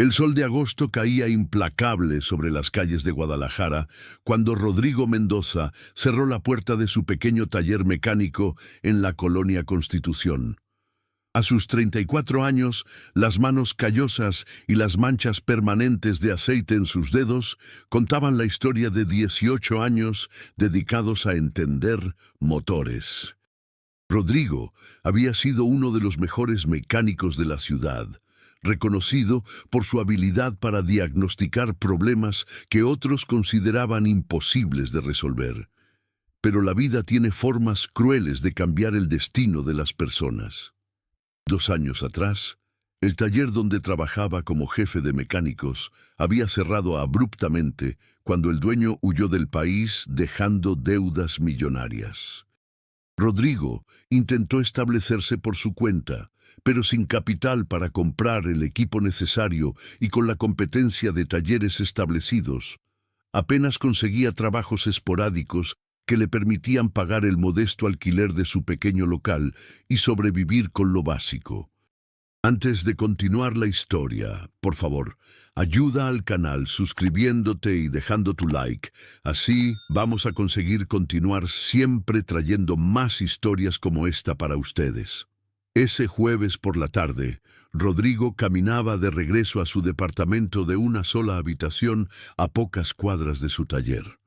El sol de agosto caía implacable sobre las calles de Guadalajara cuando Rodrigo Mendoza cerró la puerta de su pequeño taller mecánico en la colonia Constitución. A sus 34 años, las manos callosas y las manchas permanentes de aceite en sus dedos contaban la historia de 18 años dedicados a entender motores. Rodrigo había sido uno de los mejores mecánicos de la ciudad, reconocido por su habilidad para diagnosticar problemas que otros consideraban imposibles de resolver. Pero la vida tiene formas crueles de cambiar el destino de las personas. 2 años atrás, el taller donde trabajaba como jefe de mecánicos había cerrado abruptamente cuando el dueño huyó del país dejando deudas millonarias. Rodrigo intentó establecerse por su cuenta, pero sin capital para comprar el equipo necesario y con la competencia de talleres establecidos, apenas conseguía trabajos esporádicos que le permitían pagar el modesto alquiler de su pequeño local y sobrevivir con lo básico. Antes de continuar la historia, por favor, ayuda al canal suscribiéndote y dejando tu like. Así vamos a conseguir continuar siempre trayendo más historias como esta para ustedes. Ese jueves por la tarde, Rodrigo caminaba de regreso a su departamento de una sola habitación a pocas cuadras de su taller.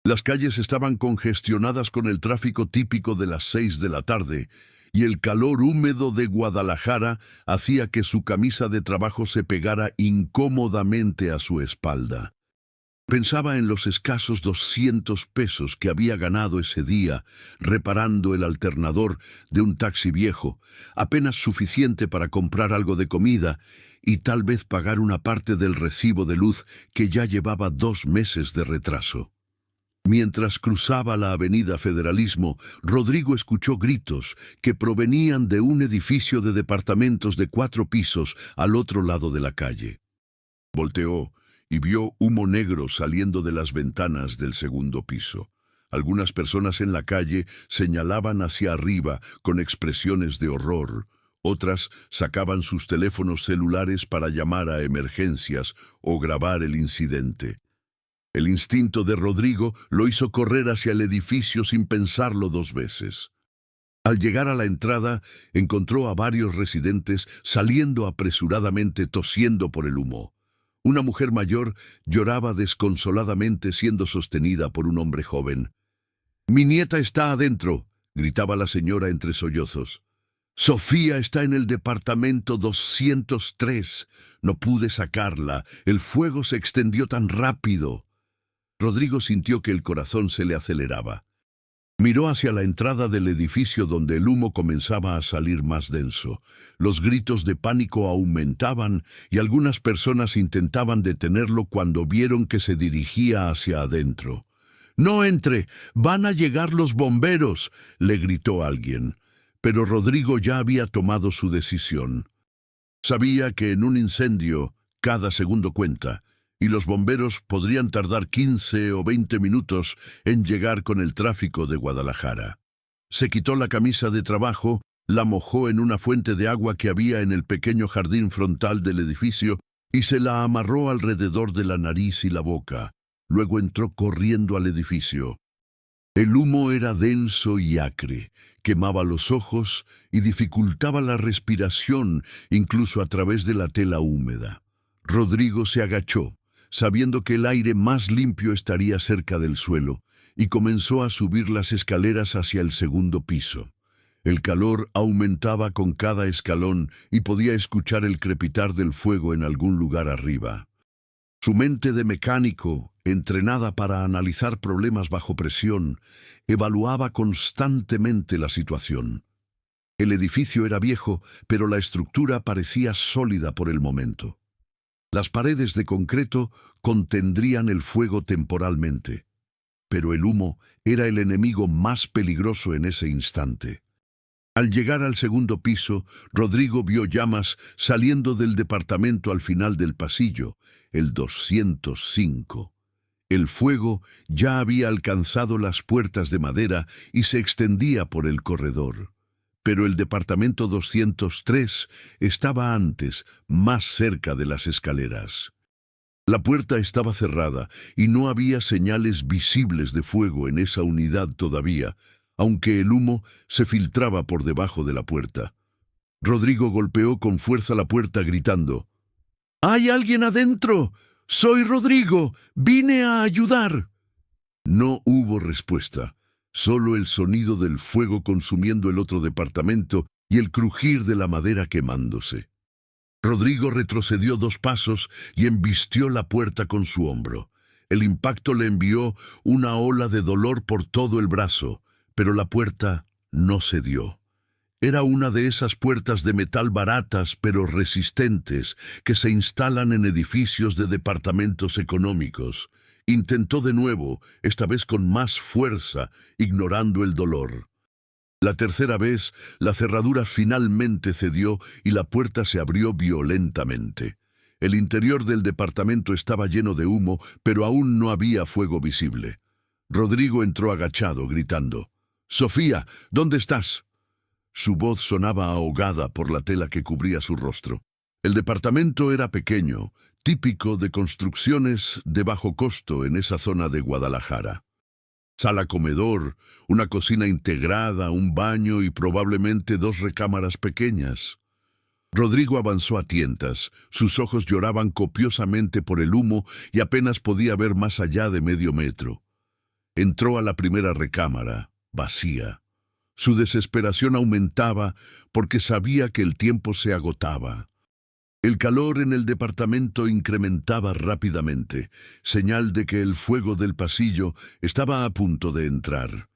Las calles estaban congestionadas con el tráfico típico de las 6 de la tarde, y el calor húmedo de Guadalajara hacía que su camisa de trabajo se pegara incómodamente a su espalda. Pensaba en los escasos 200 pesos que había ganado ese día reparando el alternador de un taxi viejo, apenas suficiente para comprar algo de comida y tal vez pagar una parte del recibo de luz que ya llevaba 2 meses de retraso. Mientras cruzaba la avenida Federalismo, Rodrigo escuchó gritos que provenían de un edificio de departamentos de 4 pisos al otro lado de la calle. Volteó y vio humo negro saliendo de las ventanas del segundo piso. Algunas personas en la calle señalaban hacia arriba con expresiones de horror. Otras sacaban sus teléfonos celulares para llamar a emergencias o grabar el incidente. El instinto de Rodrigo lo hizo correr hacia el edificio sin pensarlo 2 veces. Al llegar a la entrada, encontró a varios residentes saliendo apresuradamente tosiendo por el humo. Una mujer mayor lloraba desconsoladamente siendo sostenida por un hombre joven. «Mi nieta está adentro», gritaba la señora entre sollozos. «Sofía está en el departamento 203. No pude sacarla. El fuego se extendió tan rápido». Rodrigo sintió que el corazón se le aceleraba. Miró hacia la entrada del edificio donde el humo comenzaba a salir más denso. Los gritos de pánico aumentaban y algunas personas intentaban detenerlo cuando vieron que se dirigía hacia adentro. «¡No entre! ¡Van a llegar los bomberos!», le gritó alguien. Pero Rodrigo ya había tomado su decisión. Sabía que en un incendio cada segundo cuenta, y los bomberos podrían tardar 15 o 20 minutos en llegar con el tráfico de Guadalajara. Se quitó la camisa de trabajo, la mojó en una fuente de agua que había en el pequeño jardín frontal del edificio y se la amarró alrededor de la nariz y la boca. Luego entró corriendo al edificio. El humo era denso y acre, quemaba los ojos y dificultaba la respiración incluso a través de la tela húmeda. Rodrigo se agachó, sabiendo que el aire más limpio estaría cerca del suelo, y comenzó a subir las escaleras hacia el segundo piso. El calor aumentaba con cada escalón y podía escuchar el crepitar del fuego en algún lugar arriba. Su mente de mecánico, entrenada para analizar problemas bajo presión, evaluaba constantemente la situación. El edificio era viejo, pero la estructura parecía sólida por el momento. Las paredes de concreto contendrían el fuego temporalmente, pero el humo era el enemigo más peligroso en ese instante. Al llegar al segundo piso, Rodrigo vio llamas saliendo del departamento al final del pasillo, el 205. El fuego ya había alcanzado las puertas de madera y se extendía por el corredor. pero el departamento 203 estaba antes, más cerca de las escaleras. La puerta estaba cerrada y no había señales visibles de fuego en esa unidad todavía, aunque el humo se filtraba por debajo de la puerta. Rodrigo golpeó con fuerza la puerta gritando: «¡Hay alguien adentro! ¡Soy Rodrigo! ¡Vine a ayudar!». No hubo respuesta, solo el sonido del fuego consumiendo el otro departamento y el crujir de la madera quemándose. Rodrigo retrocedió 2 pasos y embistió la puerta con su hombro. El impacto le envió una ola de dolor por todo el brazo, pero la puerta no cedió. Era una de esas puertas de metal baratas pero resistentes que se instalan en edificios de departamentos económicos. Intentó de nuevo, esta vez con más fuerza, ignorando el dolor. La tercera vez, la cerradura finalmente cedió y la puerta se abrió violentamente. El interior del departamento estaba lleno de humo, pero aún no había fuego visible. Rodrigo entró agachado, gritando: «Sofía, ¿dónde estás?». Su voz sonaba ahogada por la tela que cubría su rostro. El departamento era pequeño, típico de construcciones de bajo costo en esa zona de Guadalajara. Sala-comedor, una cocina integrada, un baño y probablemente 2 recámaras pequeñas. Rodrigo avanzó a tientas, sus ojos lloraban copiosamente por el humo y apenas podía ver más allá de medio metro. Entró a la primera recámara, vacía. Su desesperación aumentaba porque sabía que el tiempo se agotaba. El calor en el departamento incrementaba rápidamente, señal de que el fuego del pasillo estaba a punto de entrar.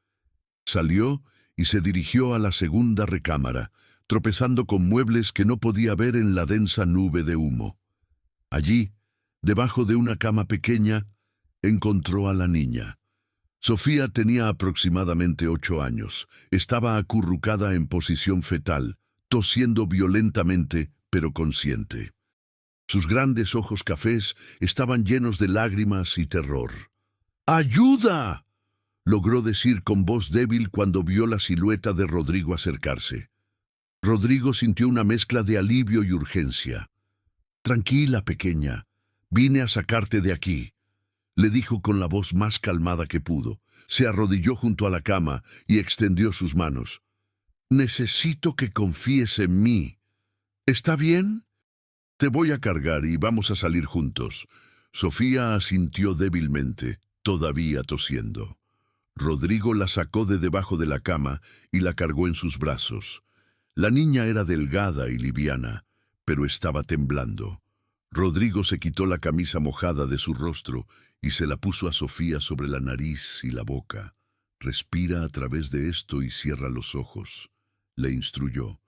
Salió y se dirigió a la segunda recámara, tropezando con muebles que no podía ver en la densa nube de humo. Allí, debajo de una cama pequeña, encontró a la niña. Sofía tenía aproximadamente 8 años. Estaba acurrucada en posición fetal, tosiendo violentamente, pero consciente. Sus grandes ojos cafés estaban llenos de lágrimas y terror. «¡Ayuda!», logró decir con voz débil cuando vio la silueta de Rodrigo acercarse. Rodrigo sintió una mezcla de alivio y urgencia. «Tranquila, pequeña, vine a sacarte de aquí», le dijo con la voz más calmada que pudo. Se arrodilló junto a la cama y extendió sus manos. «Necesito que confíes en mí. ¿Está bien? Te voy a cargar y vamos a salir juntos». Sofía asintió débilmente, todavía tosiendo. Rodrigo la sacó de debajo de la cama y la cargó en sus brazos. La niña era delgada y liviana, pero estaba temblando. Rodrigo se quitó la camisa mojada de su rostro y se la puso a Sofía sobre la nariz y la boca. «Respira a través de esto y cierra los ojos», le instruyó.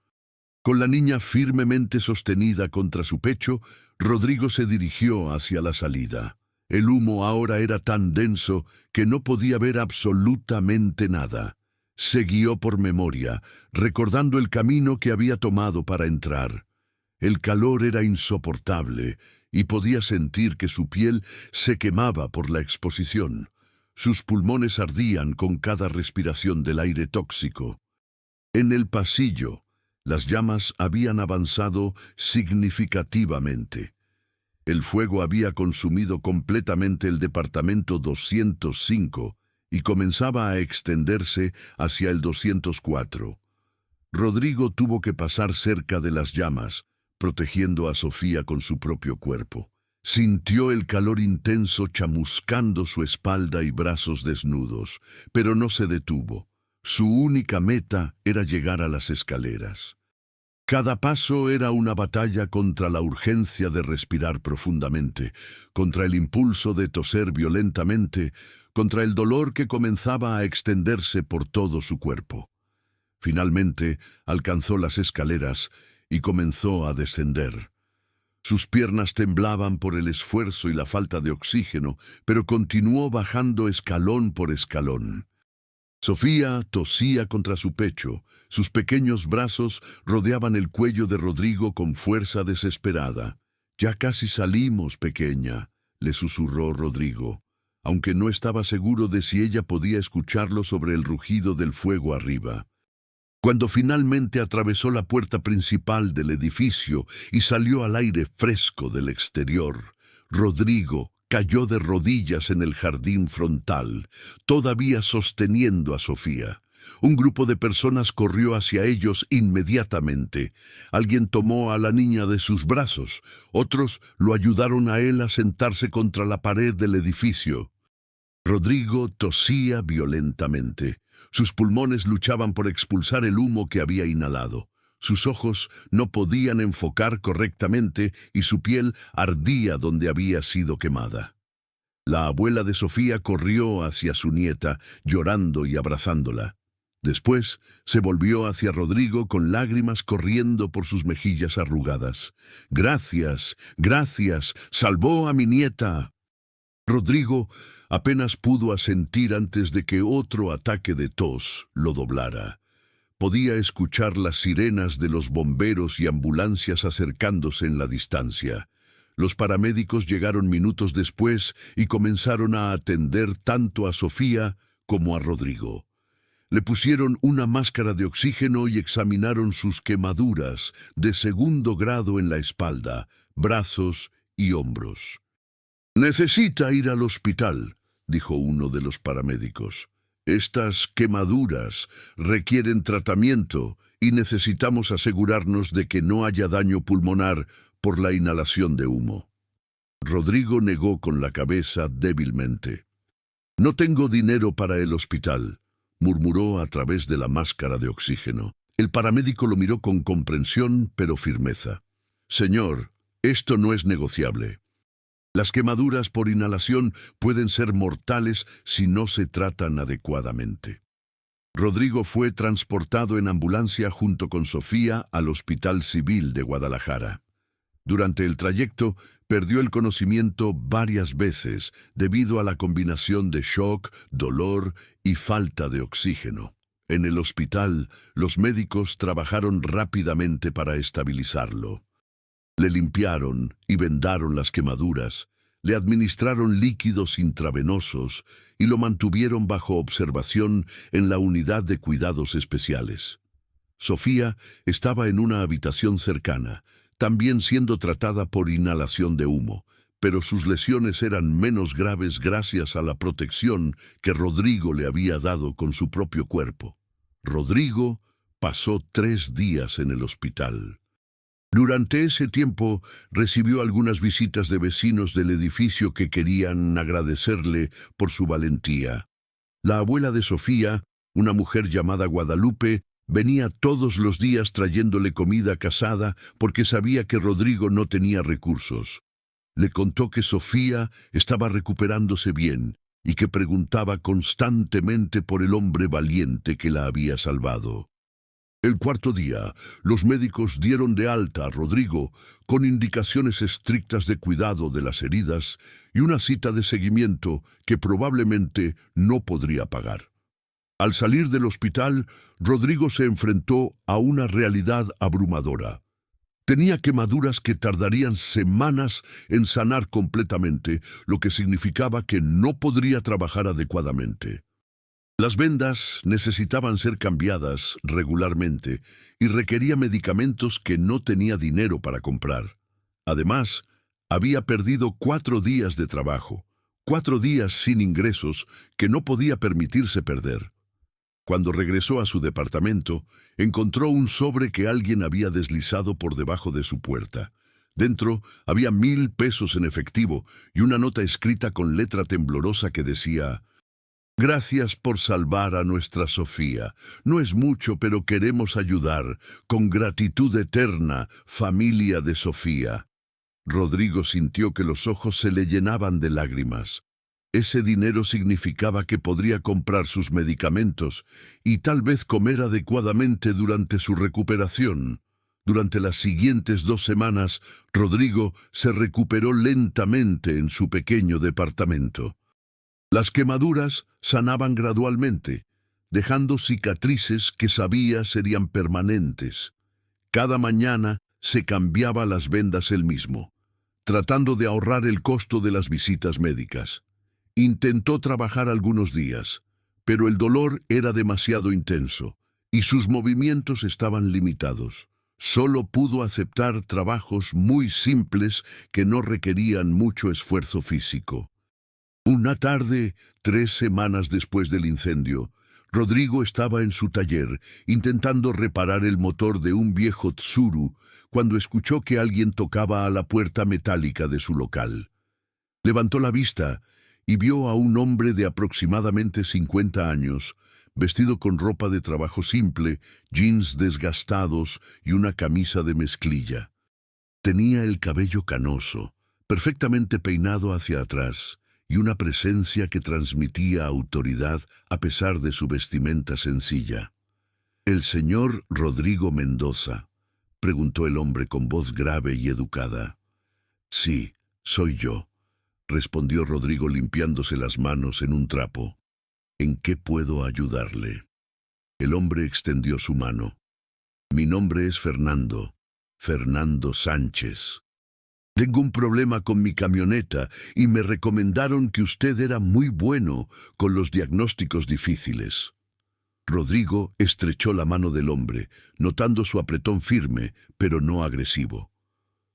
Con la niña firmemente sostenida contra su pecho, Rodrigo se dirigió hacia la salida. El humo ahora era tan denso que no podía ver absolutamente nada. Se guió por memoria, recordando el camino que había tomado para entrar. El calor era insoportable y podía sentir que su piel se quemaba por la exposición. Sus pulmones ardían con cada respiración del aire tóxico. En el pasillo, las llamas habían avanzado significativamente. El fuego había consumido completamente el departamento 205 y comenzaba a extenderse hacia el 204. Rodrigo tuvo que pasar cerca de las llamas, protegiendo a Sofía con su propio cuerpo. Sintió el calor intenso chamuscando su espalda y brazos desnudos, pero no se detuvo. Su única meta era llegar a las escaleras. Cada paso era una batalla contra la urgencia de respirar profundamente, contra el impulso de toser violentamente, contra el dolor que comenzaba a extenderse por todo su cuerpo. Finalmente alcanzó las escaleras y comenzó a descender. Sus piernas temblaban por el esfuerzo y la falta de oxígeno, pero continuó bajando escalón por escalón. Sofía tosía contra su pecho. Sus pequeños brazos rodeaban el cuello de Rodrigo con fuerza desesperada. «Ya casi salimos, pequeña», le susurró Rodrigo, aunque no estaba seguro de si ella podía escucharlo sobre el rugido del fuego arriba. Cuando finalmente atravesó la puerta principal del edificio y salió al aire fresco del exterior, Rodrigo cayó de rodillas en el jardín frontal, todavía sosteniendo a Sofía. Un grupo de personas corrió hacia ellos inmediatamente. Alguien tomó a la niña de sus brazos, otros lo ayudaron a él a sentarse contra la pared del edificio. Rodrigo tosía violentamente. Sus pulmones luchaban por expulsar el humo que había inhalado. Sus ojos no podían enfocar correctamente y su piel ardía donde había sido quemada. La abuela de Sofía corrió hacia su nieta, llorando y abrazándola. Después se volvió hacia Rodrigo con lágrimas corriendo por sus mejillas arrugadas. «Gracias, gracias, salvó a mi nieta». Rodrigo apenas pudo asentir antes de que otro ataque de tos lo doblara. Podía escuchar las sirenas de los bomberos y ambulancias acercándose en la distancia. Los paramédicos llegaron minutos después y comenzaron a atender tanto a Sofía como a Rodrigo. Le pusieron una máscara de oxígeno y examinaron sus quemaduras de segundo grado en la espalda, brazos y hombros. «Necesita ir al hospital», dijo uno de los paramédicos. «Estas quemaduras requieren tratamiento y necesitamos asegurarnos de que no haya daño pulmonar por la inhalación de humo». Rodrigo negó con la cabeza débilmente. «No tengo dinero para el hospital», murmuró a través de la máscara de oxígeno. El paramédico lo miró con comprensión pero firmeza. «Señor, esto no es negociable. Las quemaduras por inhalación pueden ser mortales si no se tratan adecuadamente». Rodrigo fue transportado en ambulancia junto con Sofía al Hospital Civil de Guadalajara. Durante el trayecto, perdió el conocimiento varias veces debido a la combinación de shock, dolor y falta de oxígeno. En el hospital, los médicos trabajaron rápidamente para estabilizarlo. Le limpiaron y vendaron las quemaduras, le administraron líquidos intravenosos y lo mantuvieron bajo observación en la unidad de cuidados especiales. Sofía estaba en una habitación cercana, también siendo tratada por inhalación de humo, pero sus lesiones eran menos graves gracias a la protección que Rodrigo le había dado con su propio cuerpo. Rodrigo pasó 3 días en el hospital. Durante ese tiempo recibió algunas visitas de vecinos del edificio que querían agradecerle por su valentía. La abuela de Sofía, una mujer llamada Guadalupe, venía todos los días trayéndole comida casada porque sabía que Rodrigo no tenía recursos. Le contó que Sofía estaba recuperándose bien y que preguntaba constantemente por el hombre valiente que la había salvado. El 4.º día, los médicos dieron de alta a Rodrigo con indicaciones estrictas de cuidado de las heridas y una cita de seguimiento que probablemente no podría pagar. Al salir del hospital, Rodrigo se enfrentó a una realidad abrumadora. Tenía quemaduras que tardarían semanas en sanar completamente, lo que significaba que no podría trabajar adecuadamente. Las vendas necesitaban ser cambiadas regularmente y requería medicamentos que no tenía dinero para comprar. Además, había perdido 4 días de trabajo, 4 días sin ingresos que no podía permitirse perder. Cuando regresó a su departamento, encontró un sobre que alguien había deslizado por debajo de su puerta. Dentro había 1,000 pesos en efectivo y una nota escrita con letra temblorosa que decía: «Gracias por salvar a nuestra Sofía. No es mucho, pero queremos ayudar. Con gratitud eterna, familia de Sofía». Rodrigo sintió que los ojos se le llenaban de lágrimas. Ese dinero significaba que podría comprar sus medicamentos y tal vez comer adecuadamente durante su recuperación. Durante las siguientes 2 semanas, Rodrigo se recuperó lentamente en su pequeño departamento. Las quemaduras sanaban gradualmente, dejando cicatrices que sabía serían permanentes. Cada mañana se cambiaba las vendas él mismo, tratando de ahorrar el costo de las visitas médicas. Intentó trabajar algunos días, pero el dolor era demasiado intenso y sus movimientos estaban limitados. Solo pudo aceptar trabajos muy simples que no requerían mucho esfuerzo físico. Una tarde, 3 semanas después del incendio, Rodrigo estaba en su taller intentando reparar el motor de un viejo Tsuru cuando escuchó que alguien tocaba a la puerta metálica de su local. Levantó la vista y vio a un hombre de aproximadamente 50 años, vestido con ropa de trabajo simple, jeans desgastados y una camisa de mezclilla. Tenía el cabello canoso, perfectamente peinado hacia atrás, y una presencia que transmitía autoridad a pesar de su vestimenta sencilla. «¿El señor Rodrigo Mendoza?», preguntó el hombre con voz grave y educada. «Sí, soy yo», respondió Rodrigo limpiándose las manos en un trapo. «¿En qué puedo ayudarle?». El hombre extendió su mano. «Mi nombre es Fernando Sánchez. Tengo un problema con mi camioneta y me recomendaron que usted era muy bueno con los diagnósticos difíciles». Rodrigo estrechó la mano del hombre, notando su apretón firme, pero no agresivo.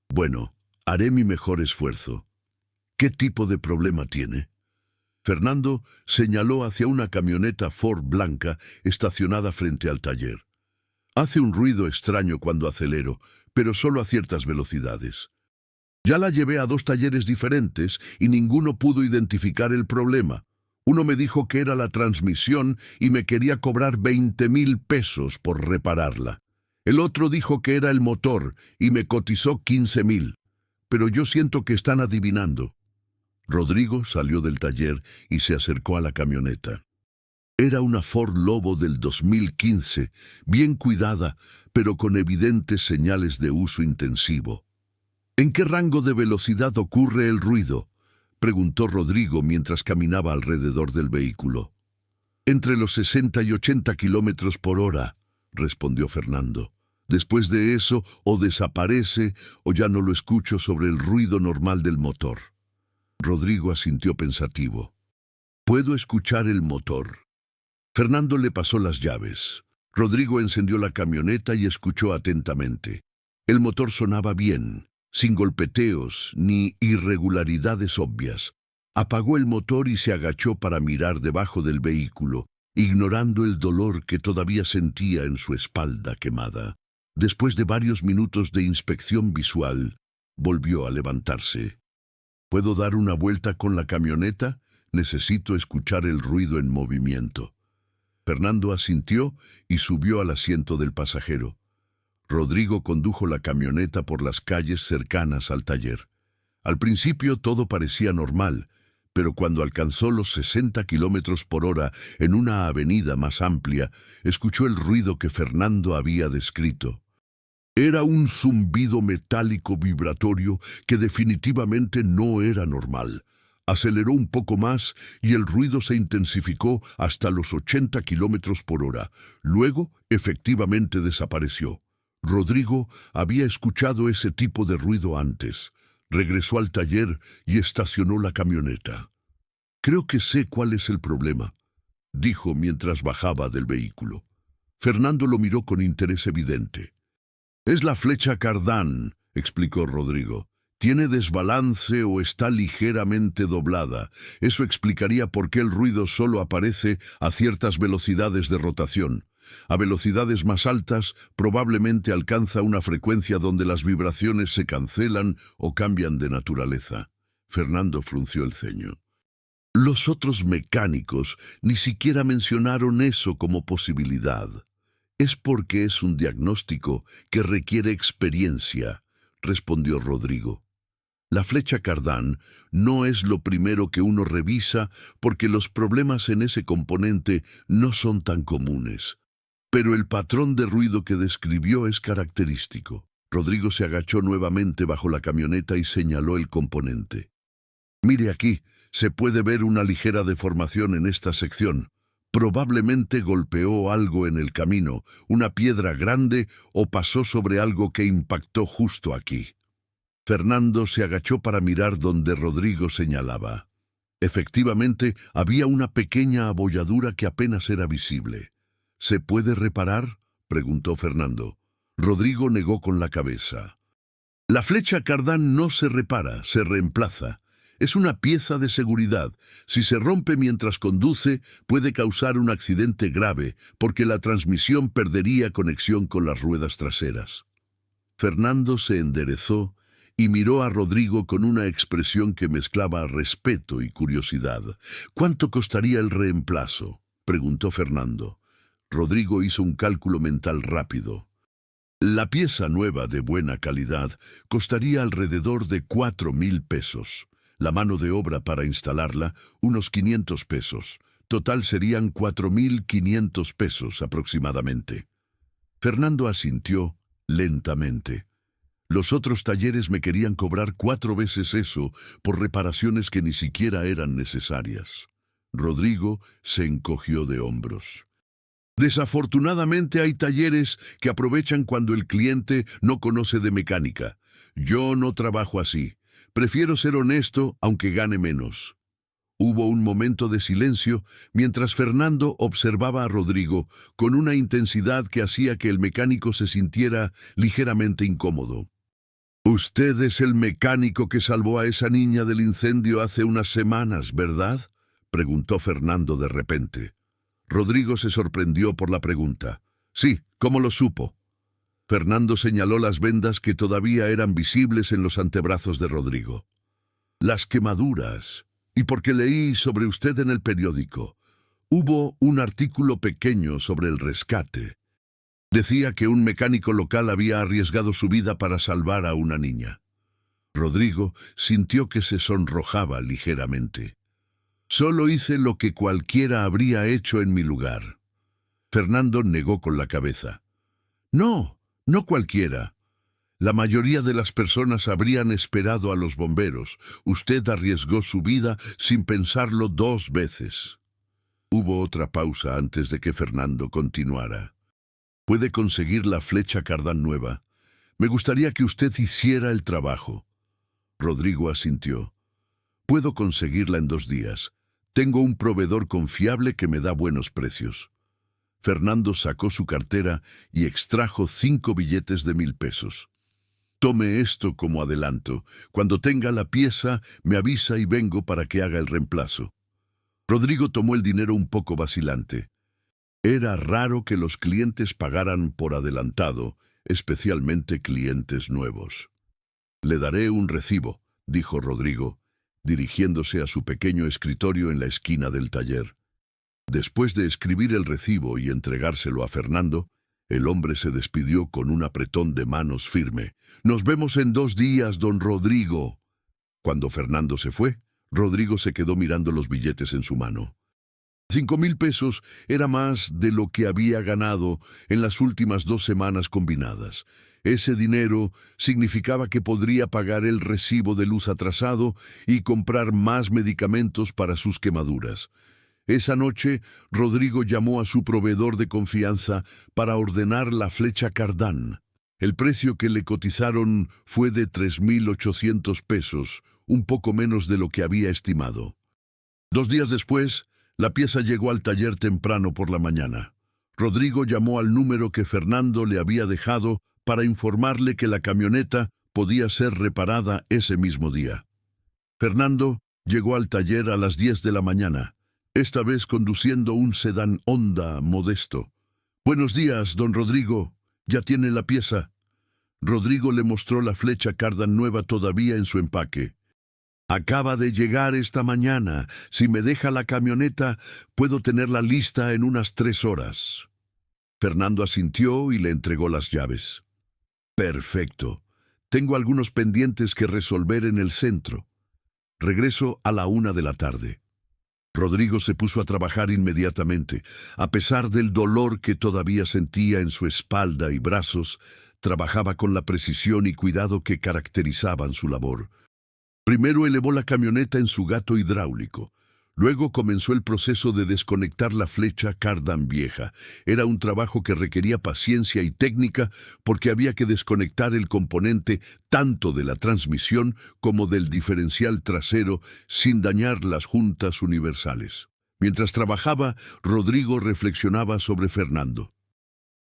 «Bueno, haré mi mejor esfuerzo. ¿Qué tipo de problema tiene?». Fernando señaló hacia una camioneta Ford blanca estacionada frente al taller. «Hace un ruido extraño cuando acelero, pero solo a ciertas velocidades. Ya la llevé a 2 talleres diferentes y ninguno pudo identificar el problema. Uno me dijo que era la transmisión y me quería cobrar 20,000 pesos por repararla. El otro dijo que era el motor y me cotizó 15,000. Pero yo siento que están adivinando». Rodrigo salió del taller y se acercó a la camioneta. Era una Ford Lobo del 2015, bien cuidada, pero con evidentes señales de uso intensivo. «¿En qué rango de velocidad ocurre el ruido?», preguntó Rodrigo mientras caminaba alrededor del vehículo. «Entre los 60 y 80 kilómetros por hora», respondió Fernando. «Después de eso, o desaparece o ya no lo escucho sobre el ruido normal del motor». Rodrigo asintió pensativo. «¿Puedo escuchar el motor?». Fernando le pasó las llaves. Rodrigo encendió la camioneta y escuchó atentamente. El motor sonaba bien, sin golpeteos ni irregularidades obvias. Apagó el motor y se agachó para mirar debajo del vehículo, ignorando el dolor que todavía sentía en su espalda quemada. Después de varios minutos de inspección visual, volvió a levantarse. «¿Puedo dar una vuelta con la camioneta? Necesito escuchar el ruido en movimiento». Fernando asintió y subió al asiento del pasajero. Rodrigo condujo la camioneta por las calles cercanas al taller. Al principio todo parecía normal, pero cuando alcanzó los 60 kilómetros por hora en una avenida más amplia, escuchó el ruido que Fernando había descrito. Era un zumbido metálico vibratorio que definitivamente no era normal. Aceleró un poco más y el ruido se intensificó hasta los 80 kilómetros por hora. Luego, efectivamente desapareció. Rodrigo había escuchado ese tipo de ruido antes. Regresó al taller y estacionó la camioneta. «Creo que sé cuál es el problema», dijo mientras bajaba del vehículo. Fernando lo miró con interés evidente. «Es la flecha Cardán», explicó Rodrigo. «Tiene desbalance o está ligeramente doblada. Eso explicaría por qué el ruido solo aparece a ciertas velocidades de rotación. A velocidades más altas, probablemente alcanza una frecuencia donde las vibraciones se cancelan o cambian de naturaleza». Fernando frunció el ceño. «Los otros mecánicos ni siquiera mencionaron eso como posibilidad». «Es porque es un diagnóstico que requiere experiencia», respondió Rodrigo. «La flecha Cardán no es lo primero que uno revisa porque los problemas en ese componente no son tan comunes. Pero el patrón de ruido que describió es característico». Rodrigo se agachó nuevamente bajo la camioneta y señaló el componente. «Mire aquí, se puede ver una ligera deformación en esta sección. Probablemente golpeó algo en el camino, una piedra grande o pasó sobre algo que impactó justo aquí». Fernando se agachó para mirar donde Rodrigo señalaba. Efectivamente, había una pequeña abolladura que apenas era visible. ¿Se puede reparar?, preguntó Fernando. Rodrigo negó con la cabeza. La flecha cardán no se repara, se reemplaza. Es una pieza de seguridad. Si se rompe mientras conduce, puede causar un accidente grave, porque la transmisión perdería conexión con las ruedas traseras. Fernando se enderezó y miró a Rodrigo con una expresión que mezclaba respeto y curiosidad. ¿Cuánto costaría el reemplazo?, preguntó Fernando. Rodrigo hizo un cálculo mental rápido. La pieza nueva de buena calidad costaría alrededor de 4.000 pesos. La mano de obra para instalarla, unos 500 pesos. Total serían 4.500 pesos aproximadamente. Fernando asintió lentamente. Los otros talleres me querían cobrar 4 veces eso por reparaciones que ni siquiera eran necesarias. Rodrigo se encogió de hombros. Desafortunadamente hay talleres que aprovechan cuando el cliente no conoce de mecánica. Yo no trabajo así. Prefiero ser honesto aunque gane menos. Hubo un momento de silencio mientras Fernando observaba a Rodrigo con una intensidad que hacía que el mecánico se sintiera ligeramente incómodo. «Usted es el mecánico que salvó a esa niña del incendio hace unas semanas, ¿verdad?», preguntó Fernando de repente. Rodrigo se sorprendió por la pregunta. «Sí, ¿cómo lo supo?». Fernando señaló las vendas que todavía eran visibles en los antebrazos de Rodrigo. «Las quemaduras. Y porque leí sobre usted en el periódico. Hubo un artículo pequeño sobre el rescate. Decía que un mecánico local había arriesgado su vida para salvar a una niña». Rodrigo sintió que se sonrojaba ligeramente. «Solo hice lo que cualquiera habría hecho en mi lugar». Fernando negó con la cabeza. «No, no cualquiera. La mayoría de las personas habrían esperado a los bomberos. Usted arriesgó su vida sin pensarlo 2 veces». Hubo otra pausa antes de que Fernando continuara. «Puede conseguir la flecha cardán nueva. Me gustaría que usted hiciera el trabajo». Rodrigo asintió. «Puedo conseguirla en 2 días. Tengo un proveedor confiable que me da buenos precios». Fernando sacó su cartera y extrajo 5 billetes de 1.000 pesos. «Tome esto como adelanto. Cuando tenga la pieza, me avisa y vengo para que haga el reemplazo». Rodrigo tomó el dinero un poco vacilante. Era raro que los clientes pagaran por adelantado, especialmente clientes nuevos. «Le daré un recibo», dijo Rodrigo, dirigiéndose a su pequeño escritorio en la esquina del taller. Después de escribir el recibo y entregárselo a Fernando, el hombre se despidió con un apretón de manos firme. «Nos vemos en 2 días, don Rodrigo». Cuando Fernando se fue, Rodrigo se quedó mirando los billetes en su mano. 5.000 pesos era más de lo que había ganado en las últimas 2 semanas combinadas. Ese dinero significaba que podría pagar el recibo de luz atrasado y comprar más medicamentos para sus quemaduras. Esa noche, Rodrigo llamó a su proveedor de confianza para ordenar la flecha cardán. El precio que le cotizaron fue de 3.800 pesos, un poco menos de lo que había estimado. 2 días después, la pieza llegó al taller temprano por la mañana. Rodrigo llamó al número que Fernando le había dejado para informarle que la camioneta podía ser reparada ese mismo día. Fernando llegó al taller a las 10 de la mañana, esta vez conduciendo un sedán Honda modesto. «Buenos días, don Rodrigo. ¿Ya tiene la pieza?». Rodrigo le mostró la flecha cardán nueva todavía en su empaque. «Acaba de llegar esta mañana. Si me deja la camioneta, puedo tenerla lista en unas 3 horas». Fernando asintió y le entregó las llaves. «Perfecto. Tengo algunos pendientes que resolver en el centro. Regreso a la 1 de la tarde». Rodrigo se puso a trabajar inmediatamente. A pesar del dolor que todavía sentía en su espalda y brazos, trabajaba con la precisión y cuidado que caracterizaban su labor. Primero elevó la camioneta en su gato hidráulico. Luego comenzó el proceso de desconectar la flecha cardán vieja. Era un trabajo que requería paciencia y técnica porque había que desconectar el componente tanto de la transmisión como del diferencial trasero sin dañar las juntas universales. Mientras trabajaba, Rodrigo reflexionaba sobre Fernando.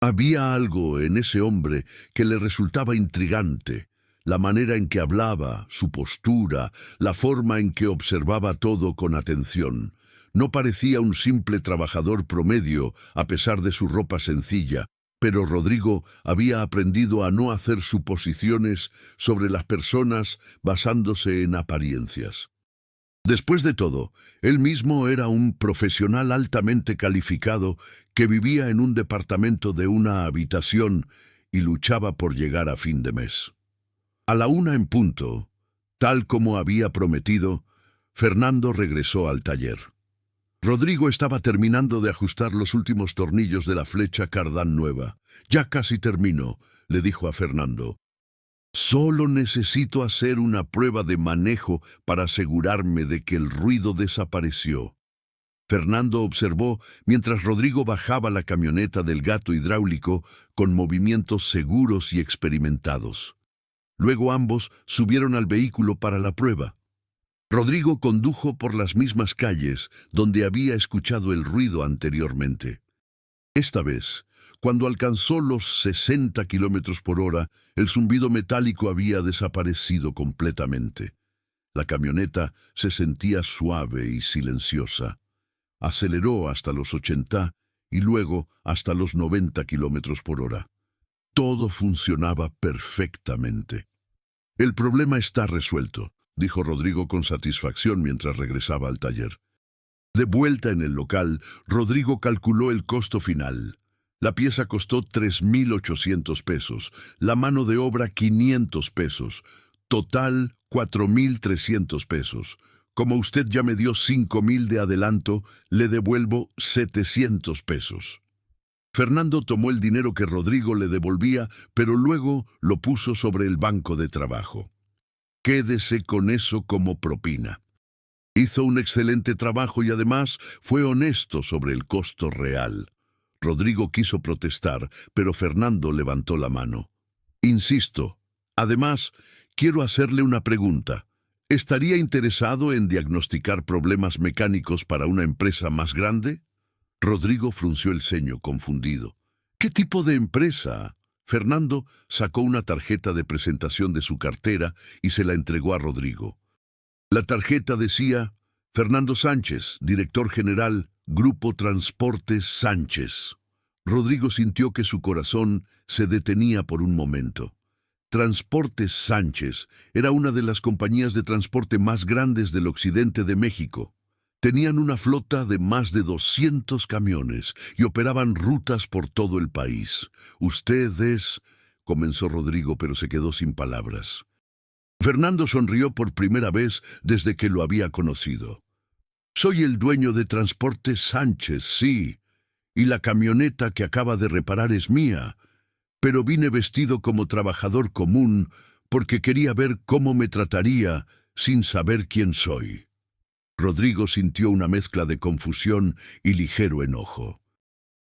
Había algo en ese hombre que le resultaba intrigante. La manera en que hablaba, su postura, la forma en que observaba todo con atención. No parecía un simple trabajador promedio, a pesar de su ropa sencilla, pero Rodrigo había aprendido a no hacer suposiciones sobre las personas basándose en apariencias. Después de todo, él mismo era un profesional altamente calificado que vivía en un departamento de una habitación y luchaba por llegar a fin de mes. A la 1 en punto, tal como había prometido, Fernando regresó al taller. Rodrigo estaba terminando de ajustar los últimos tornillos de la flecha cardán nueva. «Ya casi termino», le dijo a Fernando. «Solo necesito hacer una prueba de manejo para asegurarme de que el ruido desapareció». Fernando observó mientras Rodrigo bajaba la camioneta del gato hidráulico con movimientos seguros y experimentados. Luego ambos subieron al vehículo para la prueba. Rodrigo condujo por las mismas calles donde había escuchado el ruido anteriormente. Esta vez, cuando alcanzó los 60 kilómetros por hora, el zumbido metálico había desaparecido completamente. La camioneta se sentía suave y silenciosa. Aceleró hasta los 80 y luego hasta los 90 kilómetros por hora. Todo funcionaba perfectamente. «El problema está resuelto», dijo Rodrigo con satisfacción mientras regresaba al taller. De vuelta en el local, Rodrigo calculó el costo final. La pieza costó 3.800 pesos, la mano de obra 500 pesos, total 4.300 pesos. Como usted ya me dio 5.000 de adelanto, le devuelvo 700 pesos. Fernando tomó el dinero que Rodrigo le devolvía, pero luego lo puso sobre el banco de trabajo. «Quédese con eso como propina». Hizo un excelente trabajo y además fue honesto sobre el costo real. Rodrigo quiso protestar, pero Fernando levantó la mano. «Insisto. Además, quiero hacerle una pregunta. ¿Estaría interesado en diagnosticar problemas mecánicos para una empresa más grande?» Rodrigo frunció el ceño, confundido. «¿Qué tipo de empresa?» Fernando sacó una tarjeta de presentación de su cartera y se la entregó a Rodrigo. La tarjeta decía: «Fernando Sánchez, director general, Grupo Transportes Sánchez». Rodrigo sintió que su corazón se detenía por un momento. Transportes Sánchez era una de las compañías de transporte más grandes del occidente de México. Tenían una flota de más de 200 camiones y operaban rutas por todo el país. «Usted es...» comenzó Rodrigo, pero se quedó sin palabras. Fernando sonrió por primera vez desde que lo había conocido. «Soy el dueño de Transportes Sánchez, sí, y la camioneta que acaba de reparar es mía, pero vine vestido como trabajador común porque quería ver cómo me trataría sin saber quién soy». Rodrigo sintió una mezcla de confusión y ligero enojo.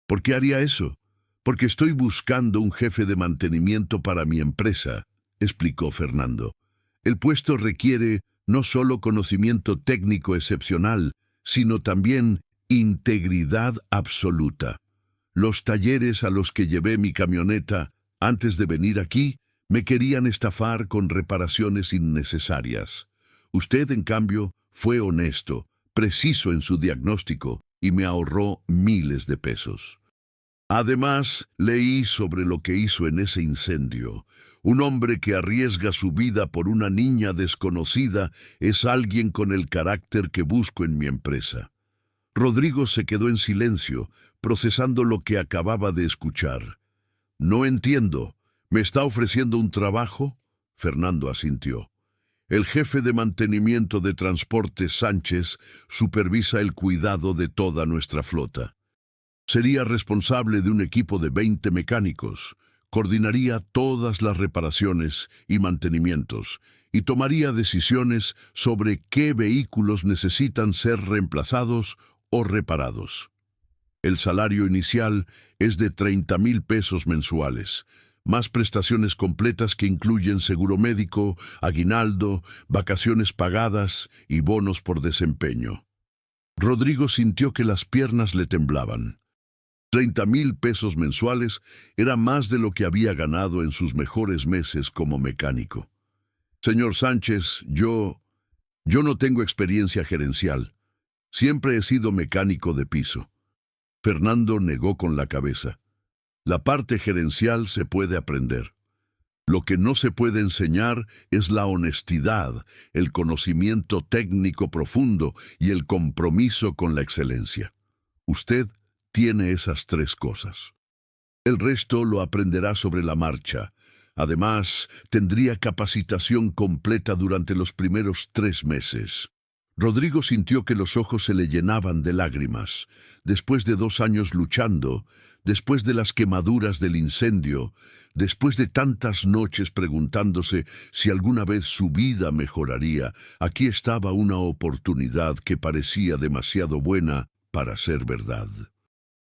«¿Por qué haría eso? Porque estoy buscando un jefe de mantenimiento para mi empresa», explicó Fernando. «El puesto requiere no solo conocimiento técnico excepcional, sino también integridad absoluta. Los talleres a los que llevé mi camioneta antes de venir aquí me querían estafar con reparaciones innecesarias. Usted, en cambio, fue honesto, preciso en su diagnóstico y me ahorró miles de pesos. Además, leí sobre lo que hizo en ese incendio. Un hombre que arriesga su vida por una niña desconocida es alguien con el carácter que busco en mi empresa». Rodrigo se quedó en silencio, procesando lo que acababa de escuchar. «No entiendo. ¿Me está ofreciendo un trabajo?» Fernando asintió. «El jefe de mantenimiento de Transportes Sánchez supervisa el cuidado de toda nuestra flota. Sería responsable de un equipo de 20 mecánicos, coordinaría todas las reparaciones y mantenimientos y tomaría decisiones sobre qué vehículos necesitan ser reemplazados o reparados. El salario inicial es de 30,000 pesos mensuales, más prestaciones completas que incluyen seguro médico, aguinaldo, vacaciones pagadas y bonos por desempeño». Rodrigo sintió que las piernas le temblaban. 30,000 pesos mensuales era más de lo que había ganado en sus mejores meses como mecánico. Señor Sánchez, yo no tengo experiencia gerencial. Siempre he sido mecánico de piso. Fernando negó con la cabeza. La parte gerencial se puede aprender. Lo que no se puede enseñar es la honestidad, el conocimiento técnico profundo y el compromiso con la excelencia. Usted tiene esas 3 cosas. El resto lo aprenderá sobre la marcha. Además, tendría capacitación completa durante los primeros 3 meses. Rodrigo sintió que los ojos se le llenaban de lágrimas. Después de 2 años luchando, después de las quemaduras del incendio, después de tantas noches preguntándose si alguna vez su vida mejoraría, aquí estaba una oportunidad que parecía demasiado buena para ser verdad.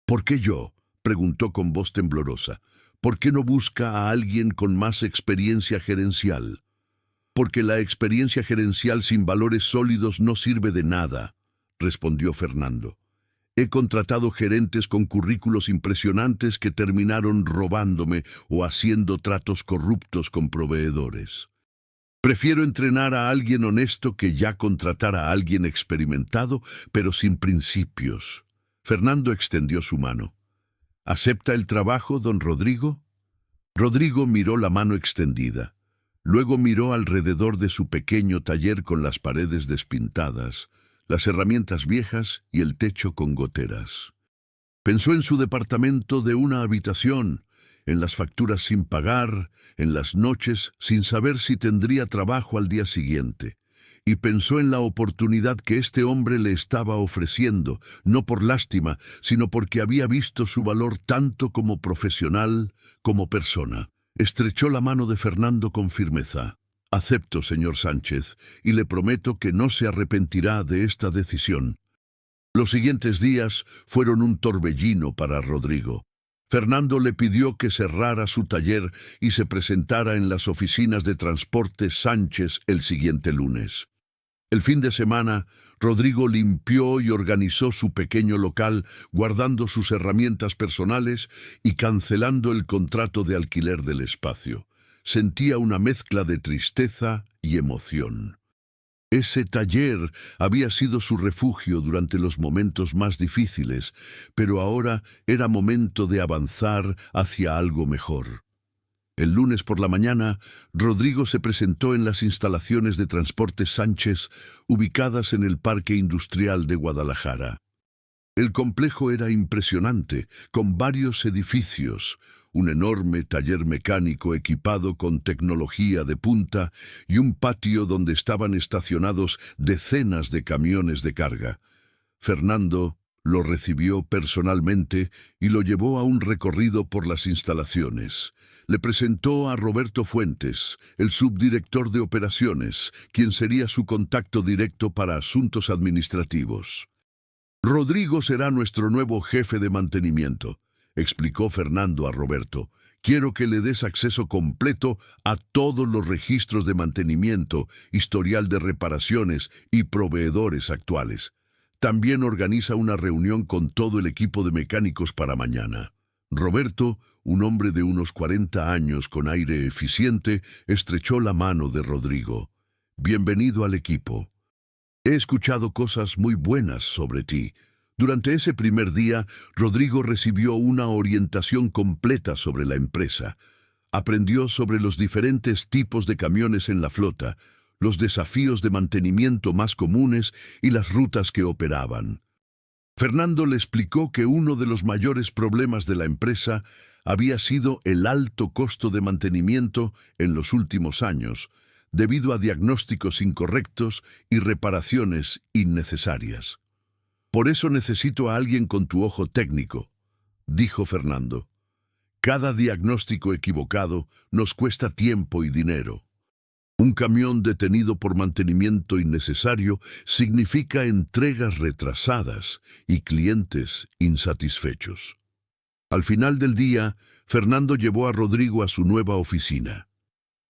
¿Por qué yo?, preguntó con voz temblorosa. ¿Por qué no busca a alguien con más experiencia gerencial? Porque la experiencia gerencial sin valores sólidos no sirve de nada, respondió Fernando. He contratado gerentes con currículos impresionantes que terminaron robándome o haciendo tratos corruptos con proveedores. Prefiero entrenar a alguien honesto que ya contratar a alguien experimentado, pero sin principios. Fernando extendió su mano. ¿Acepta el trabajo, don Rodrigo? Rodrigo miró la mano extendida. Luego miró alrededor de su pequeño taller con las paredes despintadas, las herramientas viejas y el techo con goteras. Pensó en su departamento de una habitación, en las facturas sin pagar, en las noches sin saber si tendría trabajo al día siguiente. Y pensó en la oportunidad que este hombre le estaba ofreciendo, no por lástima, sino porque había visto su valor tanto como profesional como persona. Estrechó la mano de Fernando con firmeza. Acepto, señor Sánchez, y le prometo que no se arrepentirá de esta decisión. Los siguientes días fueron un torbellino para Rodrigo. Fernando le pidió que cerrara su taller y se presentara en las oficinas de Transportes Sánchez el siguiente lunes. El fin de semana, Rodrigo limpió y organizó su pequeño local, guardando sus herramientas personales y cancelando el contrato de alquiler del espacio. Sentía una mezcla de tristeza y emoción. Ese taller había sido su refugio durante los momentos más difíciles, pero ahora era momento de avanzar hacia algo mejor. El lunes por la mañana, Rodrigo se presentó en las instalaciones de Transportes Sánchez, ubicadas en el Parque Industrial de Guadalajara. El complejo era impresionante, con varios edificios, un enorme taller mecánico equipado con tecnología de punta y un patio donde estaban estacionados decenas de camiones de carga. Fernando lo recibió personalmente y lo llevó a un recorrido por las instalaciones. Le presentó a Roberto Fuentes, el subdirector de operaciones, quien sería su contacto directo para asuntos administrativos. Rodrigo será nuestro nuevo jefe de mantenimiento, explicó Fernando a Roberto. Quiero que le des acceso completo a todos los registros de mantenimiento, historial de reparaciones y proveedores actuales. También organiza una reunión con todo el equipo de mecánicos para mañana. Roberto, un hombre de unos 40 años con aire eficiente, estrechó la mano de Rodrigo. Bienvenido al equipo. He escuchado cosas muy buenas sobre ti. Durante ese primer día, Rodrigo recibió una orientación completa sobre la empresa. Aprendió sobre los diferentes tipos de camiones en la flota, los desafíos de mantenimiento más comunes y las rutas que operaban. Fernando le explicó que uno de los mayores problemas de la empresa había sido el alto costo de mantenimiento en los últimos años, debido a diagnósticos incorrectos y reparaciones innecesarias. Por eso necesito a alguien con tu ojo técnico, dijo Fernando. Cada diagnóstico equivocado nos cuesta tiempo y dinero. Un camión detenido por mantenimiento innecesario significa entregas retrasadas y clientes insatisfechos. Al final del día, Fernando llevó a Rodrigo a su nueva oficina.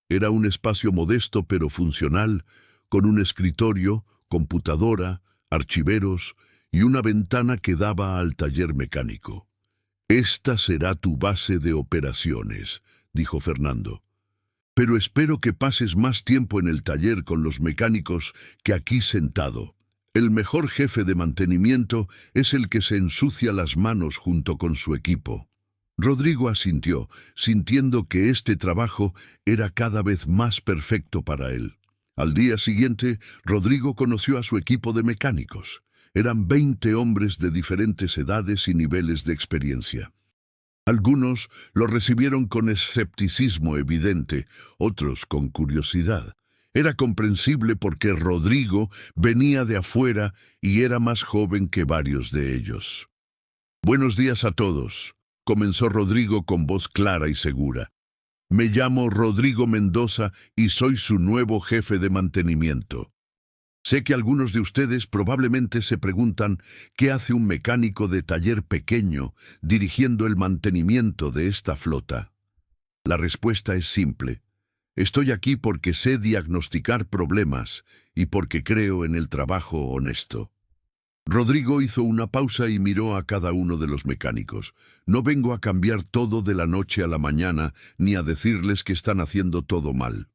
Era un espacio modesto pero funcional, con un escritorio, computadora, archiveros y una ventana que daba al taller mecánico. «Esta será tu base de operaciones», dijo Fernando. «Pero espero que pases más tiempo en el taller con los mecánicos que aquí sentado. El mejor jefe de mantenimiento es el que se ensucia las manos junto con su equipo». Rodrigo asintió, sintiendo que este trabajo era cada vez más perfecto para él. Al día siguiente, Rodrigo conoció a su equipo de mecánicos. Eran 20 hombres de diferentes edades y niveles de experiencia. Algunos lo recibieron con escepticismo evidente, otros con curiosidad. Era comprensible porque Rodrigo venía de afuera y era más joven que varios de ellos. «Buenos días a todos», comenzó Rodrigo con voz clara y segura. «Me llamo Rodrigo Mendoza y soy su nuevo jefe de mantenimiento. Sé que algunos de ustedes probablemente se preguntan qué hace un mecánico de taller pequeño dirigiendo el mantenimiento de esta flota. La respuesta es simple. Estoy aquí porque sé diagnosticar problemas y porque creo en el trabajo honesto». Rodrigo hizo una pausa y miró a cada uno de los mecánicos. «No vengo a cambiar todo de la noche a la mañana ni a decirles que están haciendo todo mal.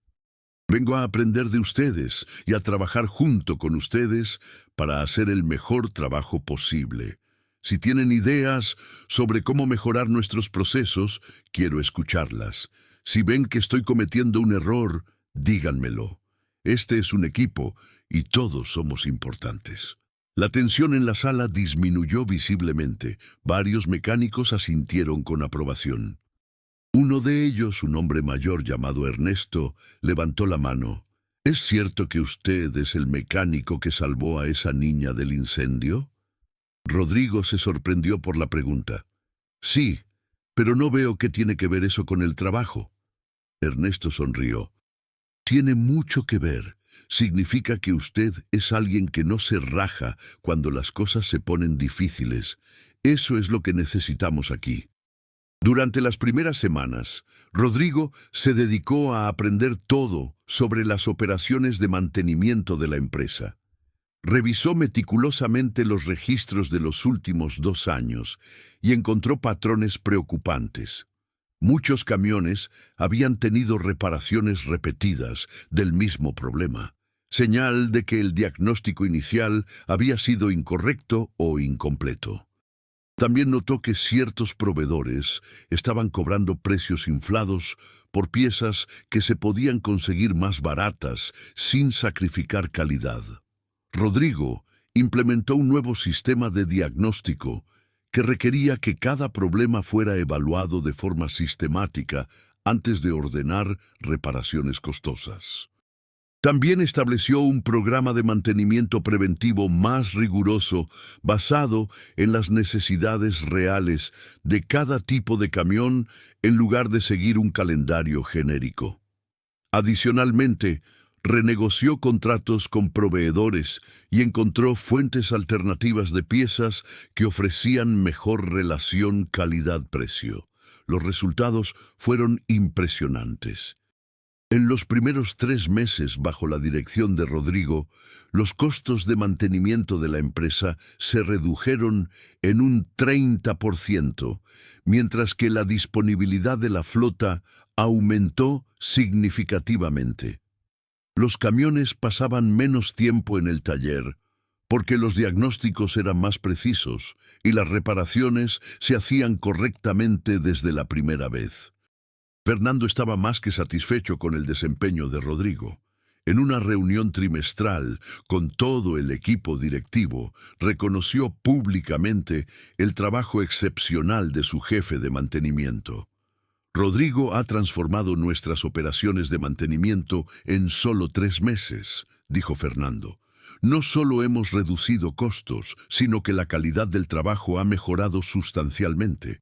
Vengo a aprender de ustedes y a trabajar junto con ustedes para hacer el mejor trabajo posible. Si tienen ideas sobre cómo mejorar nuestros procesos, quiero escucharlas. Si ven que estoy cometiendo un error, díganmelo. Este es un equipo y todos somos importantes». La tensión en la sala disminuyó visiblemente. Varios mecánicos asintieron con aprobación. Uno de ellos, un hombre mayor llamado Ernesto, levantó la mano. «¿Es cierto que usted es el mecánico que salvó a esa niña del incendio?» Rodrigo se sorprendió por la pregunta. «Sí, pero no veo qué tiene que ver eso con el trabajo». Ernesto sonrió. «Tiene mucho que ver. Significa que usted es alguien que no se raja cuando las cosas se ponen difíciles. Eso es lo que necesitamos aquí». Durante las primeras semanas, Rodrigo se dedicó a aprender todo sobre las operaciones de mantenimiento de la empresa. Revisó meticulosamente los registros de los últimos 2 años y encontró patrones preocupantes. Muchos camiones habían tenido reparaciones repetidas del mismo problema, señal de que el diagnóstico inicial había sido incorrecto o incompleto. También notó que ciertos proveedores estaban cobrando precios inflados por piezas que se podían conseguir más baratas sin sacrificar calidad. Rodrigo implementó un nuevo sistema de diagnóstico que requería que cada problema fuera evaluado de forma sistemática antes de ordenar reparaciones costosas. También estableció un programa de mantenimiento preventivo más riguroso basado en las necesidades reales de cada tipo de camión en lugar de seguir un calendario genérico. Adicionalmente, renegoció contratos con proveedores y encontró fuentes alternativas de piezas que ofrecían mejor relación calidad-precio. Los resultados fueron impresionantes. En los primeros 3 meses bajo la dirección de Rodrigo, los costos de mantenimiento de la empresa se redujeron en un 30%, mientras que la disponibilidad de la flota aumentó significativamente. Los camiones pasaban menos tiempo en el taller, porque los diagnósticos eran más precisos y las reparaciones se hacían correctamente desde la primera vez. Fernando estaba más que satisfecho con el desempeño de Rodrigo. En una reunión trimestral con todo el equipo directivo, reconoció públicamente el trabajo excepcional de su jefe de mantenimiento. «Rodrigo ha transformado nuestras operaciones de mantenimiento en solo 3 meses», dijo Fernando. «No solo hemos reducido costos, sino que la calidad del trabajo ha mejorado sustancialmente.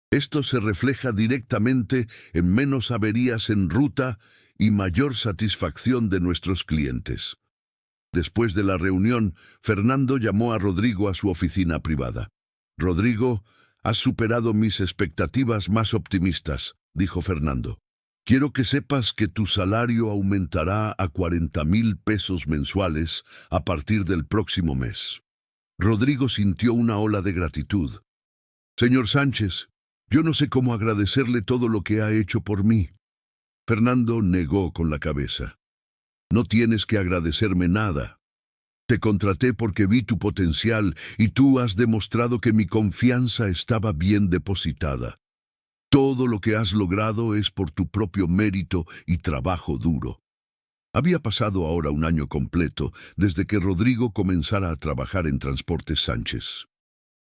Esto se refleja directamente en menos averías en ruta y mayor satisfacción de nuestros clientes». Después de la reunión, Fernando llamó a Rodrigo a su oficina privada. «Rodrigo, has superado mis expectativas más optimistas», dijo Fernando. «Quiero que sepas que tu salario aumentará a 40,000 pesos mensuales a partir del próximo mes». Rodrigo sintió una ola de gratitud. Señor Sánchez, yo no sé cómo agradecerle todo lo que ha hecho por mí. Fernando negó con la cabeza. No tienes que agradecerme nada. Te contraté porque vi tu potencial y tú has demostrado que mi confianza estaba bien depositada. Todo lo que has logrado es por tu propio mérito y trabajo duro. Había pasado ahora un año completo desde que Rodrigo comenzara a trabajar en Transportes Sánchez.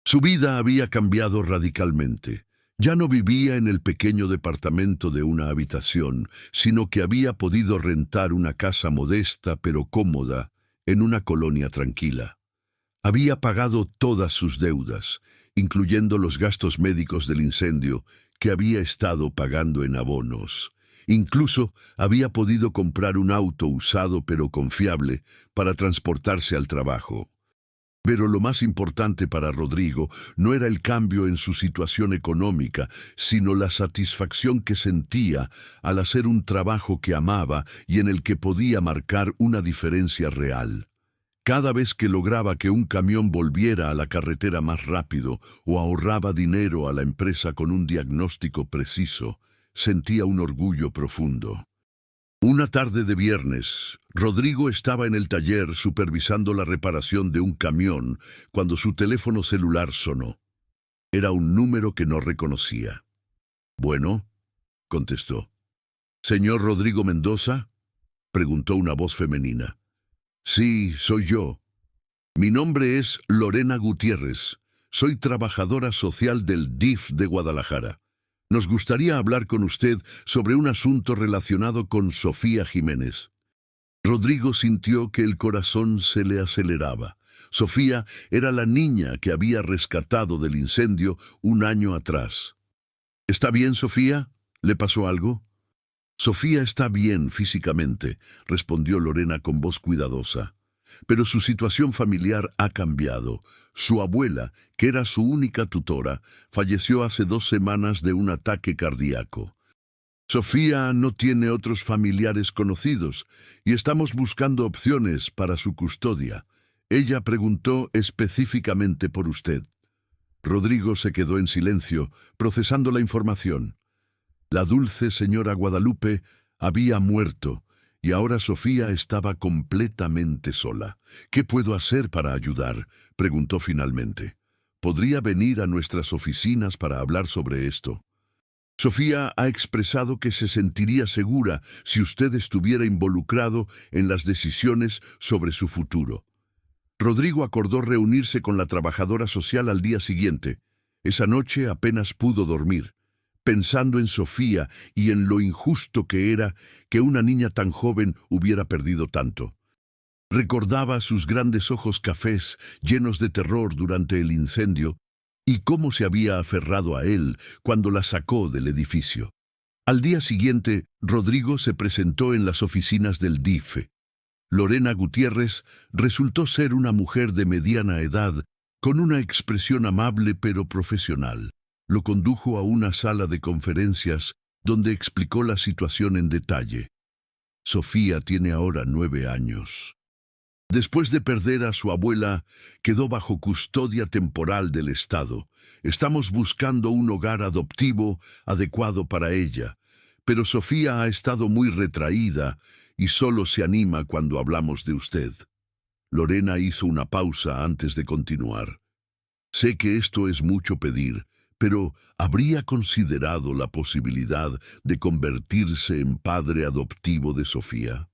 Su vida había cambiado radicalmente. Ya no vivía en el pequeño departamento de una habitación, sino que había podido rentar una casa modesta pero cómoda en una colonia tranquila. Había pagado todas sus deudas, incluyendo los gastos médicos del incendio que había estado pagando en abonos. Incluso había podido comprar un auto usado pero confiable para transportarse al trabajo. Pero lo más importante para Rodrigo no era el cambio en su situación económica, sino la satisfacción que sentía al hacer un trabajo que amaba y en el que podía marcar una diferencia real. Cada vez que lograba que un camión volviera a la carretera más rápido o ahorraba dinero a la empresa con un diagnóstico preciso, sentía un orgullo profundo. Una tarde de viernes, Rodrigo estaba en el taller supervisando la reparación de un camión cuando su teléfono celular sonó. Era un número que no reconocía. «Bueno», contestó. «¿Señor Rodrigo Mendoza?», preguntó una voz femenina. «Sí, soy yo. Mi nombre es Lorena Gutiérrez. Soy trabajadora social del DIF de Guadalajara. Nos gustaría hablar con usted sobre un asunto relacionado con Sofía Jiménez». Rodrigo sintió que el corazón se le aceleraba. Sofía era la niña que había rescatado del incendio un año atrás. «¿Está bien, Sofía? ¿Le pasó algo?» «Sofía está bien físicamente», respondió Lorena con voz cuidadosa. «Pero su situación familiar ha cambiado. Su abuela, que era su única tutora, falleció hace 2 semanas de un ataque cardíaco. Sofía no tiene otros familiares conocidos y estamos buscando opciones para su custodia. Ella preguntó específicamente por usted». Rodrigo se quedó en silencio, procesando la información. La dulce señora Guadalupe había muerto y ahora Sofía estaba completamente sola. «¿Qué puedo hacer para ayudar?», preguntó finalmente. «¿Podría venir a nuestras oficinas para hablar sobre esto?». «Sofía ha expresado que se sentiría segura si usted estuviera involucrado en las decisiones sobre su futuro». Rodrigo acordó reunirse con la trabajadora social al día siguiente. Esa noche apenas pudo dormir, pensando en Sofía y en lo injusto que era que una niña tan joven hubiera perdido tanto. Recordaba sus grandes ojos cafés llenos de terror durante el incendio y cómo se había aferrado a él cuando la sacó del edificio. Al día siguiente, Rodrigo se presentó en las oficinas del DIF. Lorena Gutiérrez resultó ser una mujer de mediana edad, con una expresión amable pero profesional. Lo condujo a una sala de conferencias donde explicó la situación en detalle. Sofía tiene ahora 9 años. Después de perder a su abuela, quedó bajo custodia temporal del Estado. Estamos buscando un hogar adoptivo adecuado para ella, pero Sofía ha estado muy retraída y solo se anima cuando hablamos de usted. Lorena hizo una pausa antes de continuar. Sé que esto es mucho pedir, pero ¿habría considerado la posibilidad de convertirse en padre adoptivo de Sofía?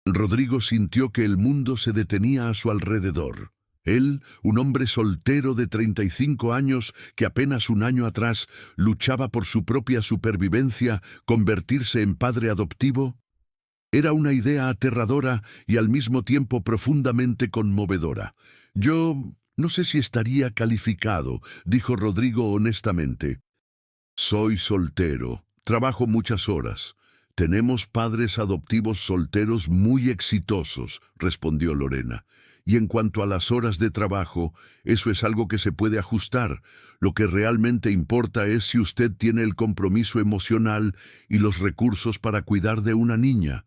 Rodrigo sintió que el mundo se detenía a su alrededor. Él, un hombre soltero de 35 años que apenas un año atrás luchaba por su propia supervivencia, ¿convertirse en padre adoptivo? Era una idea aterradora y al mismo tiempo profundamente conmovedora. «Yo no sé si estaría calificado», dijo Rodrigo honestamente. «Soy soltero, trabajo muchas horas. Tenemos padres adoptivos solteros muy exitosos», respondió Lorena. «Y en cuanto a las horas de trabajo, eso es algo que se puede ajustar. Lo que realmente importa es si usted tiene el compromiso emocional y los recursos para cuidar de una niña».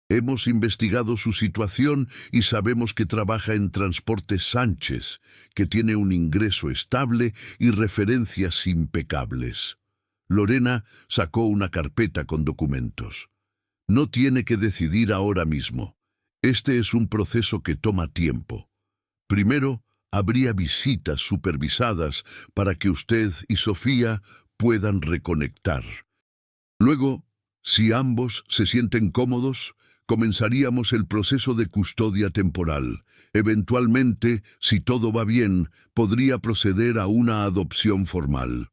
Hemos investigado su situación y sabemos que trabaja en Transportes Sánchez, que tiene un ingreso estable y referencias impecables. Lorena sacó una carpeta con documentos. No tiene que decidir ahora mismo. Este es un proceso que toma tiempo. Primero, habría visitas supervisadas para que usted y Sofía puedan reconectar. Luego, si ambos se sienten cómodos, comenzaríamos el proceso de custodia temporal. Eventualmente, si todo va bien, podría proceder a una adopción formal.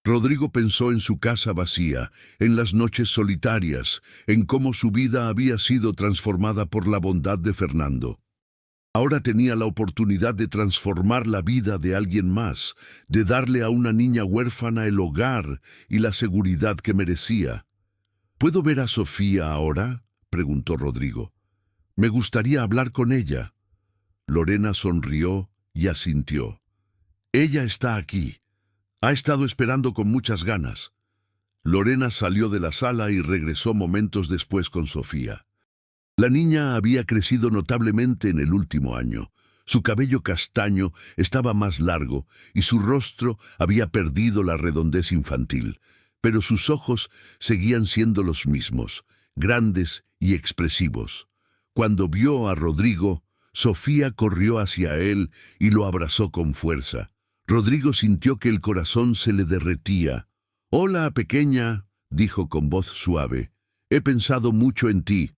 Rodrigo pensó en su casa vacía, en las noches solitarias, en cómo su vida había sido transformada por la bondad de Fernando. Ahora tenía la oportunidad de transformar la vida de alguien más, de darle a una niña huérfana el hogar y la seguridad que merecía. ¿Puedo ver a Sofía ahora?, preguntó Rodrigo. Me gustaría hablar con ella. Lorena sonrió y asintió. Ella está aquí. Ha estado esperando con muchas ganas. Lorena salió de la sala y regresó momentos después con Sofía. La niña había crecido notablemente en el último año. Su cabello castaño estaba más largo y su rostro había perdido la redondez infantil, pero sus ojos seguían siendo los mismos, grandes y expresivos. Cuando vio a Rodrigo, Sofía corrió hacia él y lo abrazó con fuerza. Rodrigo sintió que el corazón se le derretía. «Hola, pequeña», dijo con voz suave. «He pensado mucho en ti».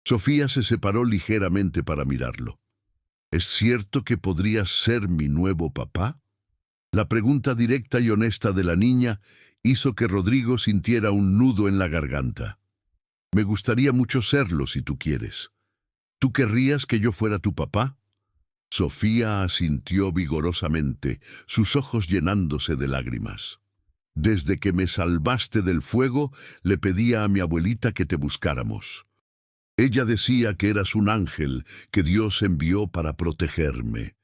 Sofía se separó ligeramente para mirarlo. ¿Es cierto que podrías ser mi nuevo papá? La pregunta directa y honesta de la niña hizo que Rodrigo sintiera un nudo en la garganta. Me gustaría mucho serlo si tú quieres. ¿Tú querrías que yo fuera tu papá? Sofía asintió vigorosamente, sus ojos llenándose de lágrimas. Desde que me salvaste del fuego, le pedía a mi abuelita que te buscáramos. Ella decía que eras un ángel que Dios envió para protegerme.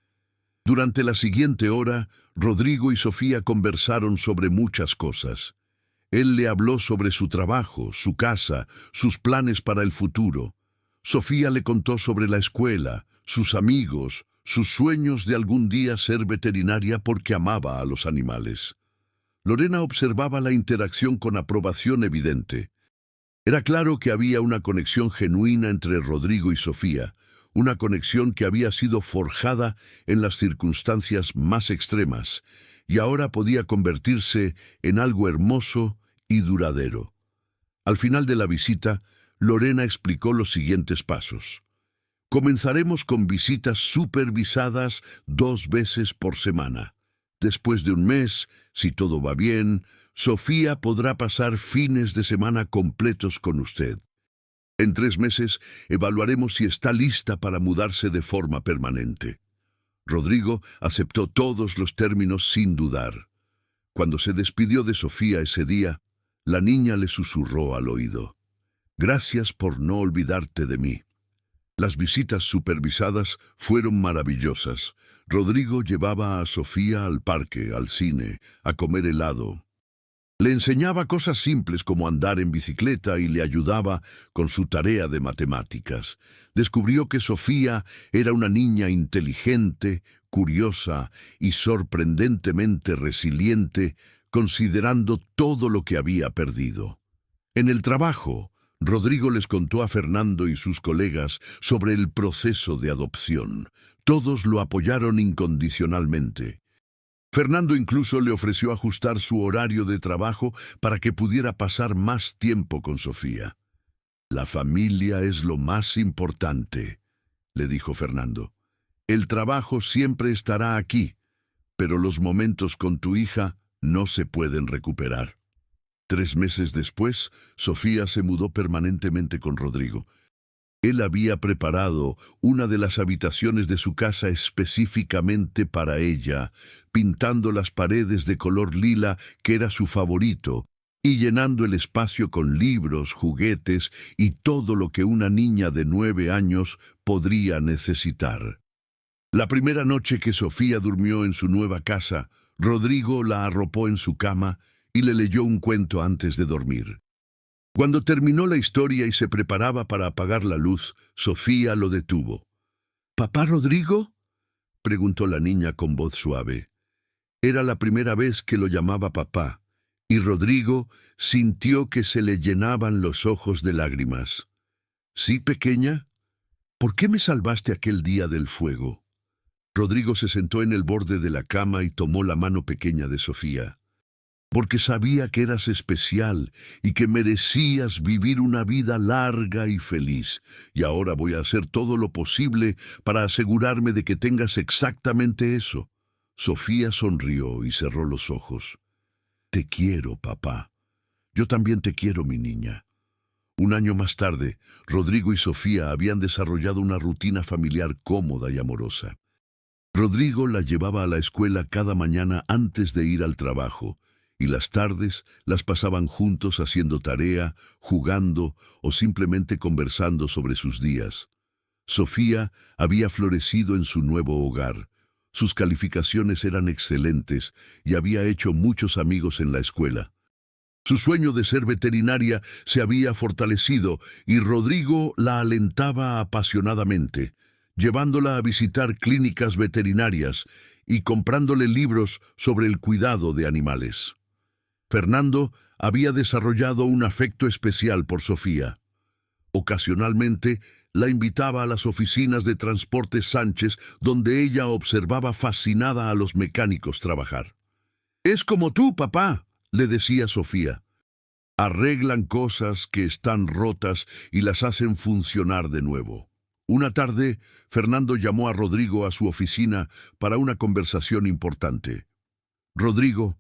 Durante la siguiente hora, Rodrigo y Sofía conversaron sobre muchas cosas. Él le habló sobre su trabajo, su casa, sus planes para el futuro. Sofía le contó sobre la escuela, sus amigos, sus sueños de algún día ser veterinaria porque amaba a los animales. Lorena observaba la interacción con aprobación evidente. Era claro que había una conexión genuina entre Rodrigo y Sofía, una conexión que había sido forjada en las circunstancias más extremas y ahora podía convertirse en algo hermoso y duradero. Al final de la visita, Lorena explicó los siguientes pasos. Comenzaremos con visitas supervisadas 2 veces por semana. Después de un mes, si todo va bien, Sofía podrá pasar fines de semana completos con usted. En 3 meses evaluaremos si está lista para mudarse de forma permanente. Rodrigo aceptó todos los términos sin dudar. Cuando se despidió de Sofía ese día, la niña le susurró al oído. Gracias por no olvidarte de mí. Las visitas supervisadas fueron maravillosas. Rodrigo llevaba a Sofía al parque, al cine, a comer helado. Le enseñaba cosas simples como andar en bicicleta y le ayudaba con su tarea de matemáticas. Descubrió que Sofía era una niña inteligente, curiosa y sorprendentemente resiliente, considerando todo lo que había perdido. En el trabajo, Rodrigo les contó a Fernando y sus colegas sobre el proceso de adopción. Todos lo apoyaron incondicionalmente. Fernando incluso le ofreció ajustar su horario de trabajo para que pudiera pasar más tiempo con Sofía. La familia es lo más importante, le dijo Fernando. El trabajo siempre estará aquí, pero los momentos con tu hija no se pueden recuperar. 3 meses después, Sofía se mudó permanentemente con Rodrigo. Él había preparado una de las habitaciones de su casa específicamente para ella, pintando las paredes de color lila, que era su favorito, y llenando el espacio con libros, juguetes y todo lo que una niña de 9 años podría necesitar. La primera noche que Sofía durmió en su nueva casa, Rodrigo la arropó en su cama y le leyó un cuento antes de dormir. Cuando terminó la historia y se preparaba para apagar la luz, Sofía lo detuvo. —¿Papá Rodrigo? —preguntó la niña con voz suave. Era la primera vez que lo llamaba papá, y Rodrigo sintió que se le llenaban los ojos de lágrimas. —¿Sí, pequeña? ¿Por qué me salvaste aquel día del fuego? Rodrigo se sentó en el borde de la cama y tomó la mano pequeña de Sofía. —Porque sabía que eras especial y que merecías vivir una vida larga y feliz. Y ahora voy a hacer todo lo posible para asegurarme de que tengas exactamente eso. Sofía sonrió y cerró los ojos. —Te quiero, papá. Yo también te quiero, mi niña. Un año más tarde, Rodrigo y Sofía habían desarrollado una rutina familiar cómoda y amorosa. Rodrigo la llevaba a la escuela cada mañana antes de ir al trabajo, y las tardes las pasaban juntos haciendo tarea, jugando o simplemente conversando sobre sus días. Sofía había florecido en su nuevo hogar. Sus calificaciones eran excelentes y había hecho muchos amigos en la escuela. Su sueño de ser veterinaria se había fortalecido y Rodrigo la alentaba apasionadamente, llevándola a visitar clínicas veterinarias y comprándole libros sobre el cuidado de animales. Fernando había desarrollado un afecto especial por Sofía. Ocasionalmente la invitaba a las oficinas de Transportes Sánchez, donde ella observaba fascinada a los mecánicos trabajar. «Es como tú, papá», le decía Sofía. «Arreglan cosas que están rotas y las hacen funcionar de nuevo». Una tarde, Fernando llamó a Rodrigo a su oficina para una conversación importante. «Rodrigo,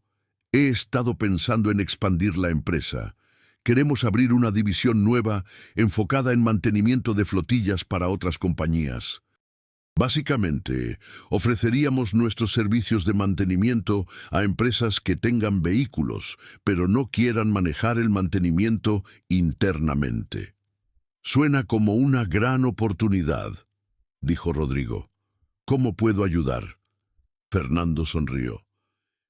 he estado pensando en expandir la empresa. Queremos abrir una división nueva enfocada en mantenimiento de flotillas para otras compañías. Básicamente, ofreceríamos nuestros servicios de mantenimiento a empresas que tengan vehículos, pero no quieran manejar el mantenimiento internamente». «Suena como una gran oportunidad», dijo Rodrigo. «¿Cómo puedo ayudar?» Fernando sonrió.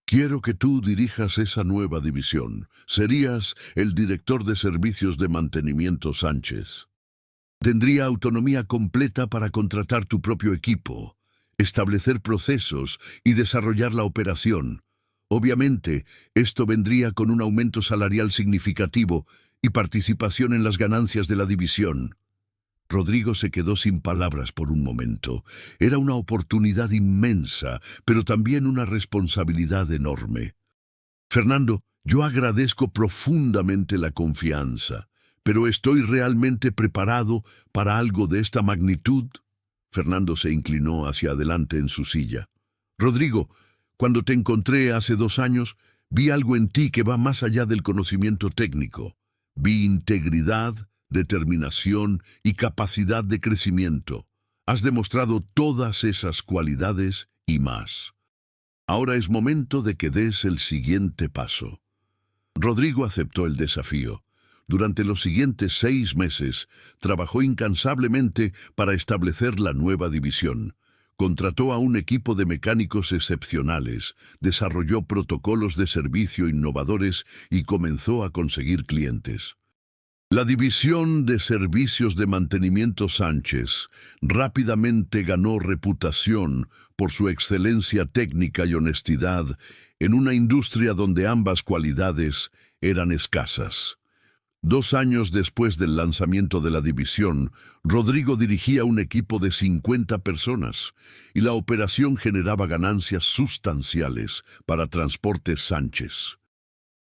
«Quiero que tú dirijas esa nueva división. Serías el director de servicios de mantenimiento Sánchez. Tendría autonomía completa para contratar tu propio equipo, establecer procesos y desarrollar la operación. Obviamente, esto vendría con un aumento salarial significativo y participación en las ganancias de la división». Rodrigo se quedó sin palabras por un momento. Era una oportunidad inmensa, pero también una responsabilidad enorme. «Fernando, yo agradezco profundamente la confianza, pero ¿estoy realmente preparado para algo de esta magnitud?». Fernando se inclinó hacia adelante en su silla. «Rodrigo, cuando te encontré hace 2 años, vi algo en ti que va más allá del conocimiento técnico. Vi integridad, determinación y capacidad de crecimiento. Has demostrado todas esas cualidades y más. Ahora es momento de que des el siguiente paso». Rodrigo aceptó el desafío. Durante los siguientes 6 meses, trabajó incansablemente para establecer la nueva división. Contrató a un equipo de mecánicos excepcionales, desarrolló protocolos de servicio innovadores y comenzó a conseguir clientes. La división de servicios de mantenimiento Sánchez rápidamente ganó reputación por su excelencia técnica y honestidad en una industria donde ambas cualidades eran escasas. 2 años después del lanzamiento de la división, Rodrigo dirigía un equipo de 50 personas y la operación generaba ganancias sustanciales para Transportes Sánchez.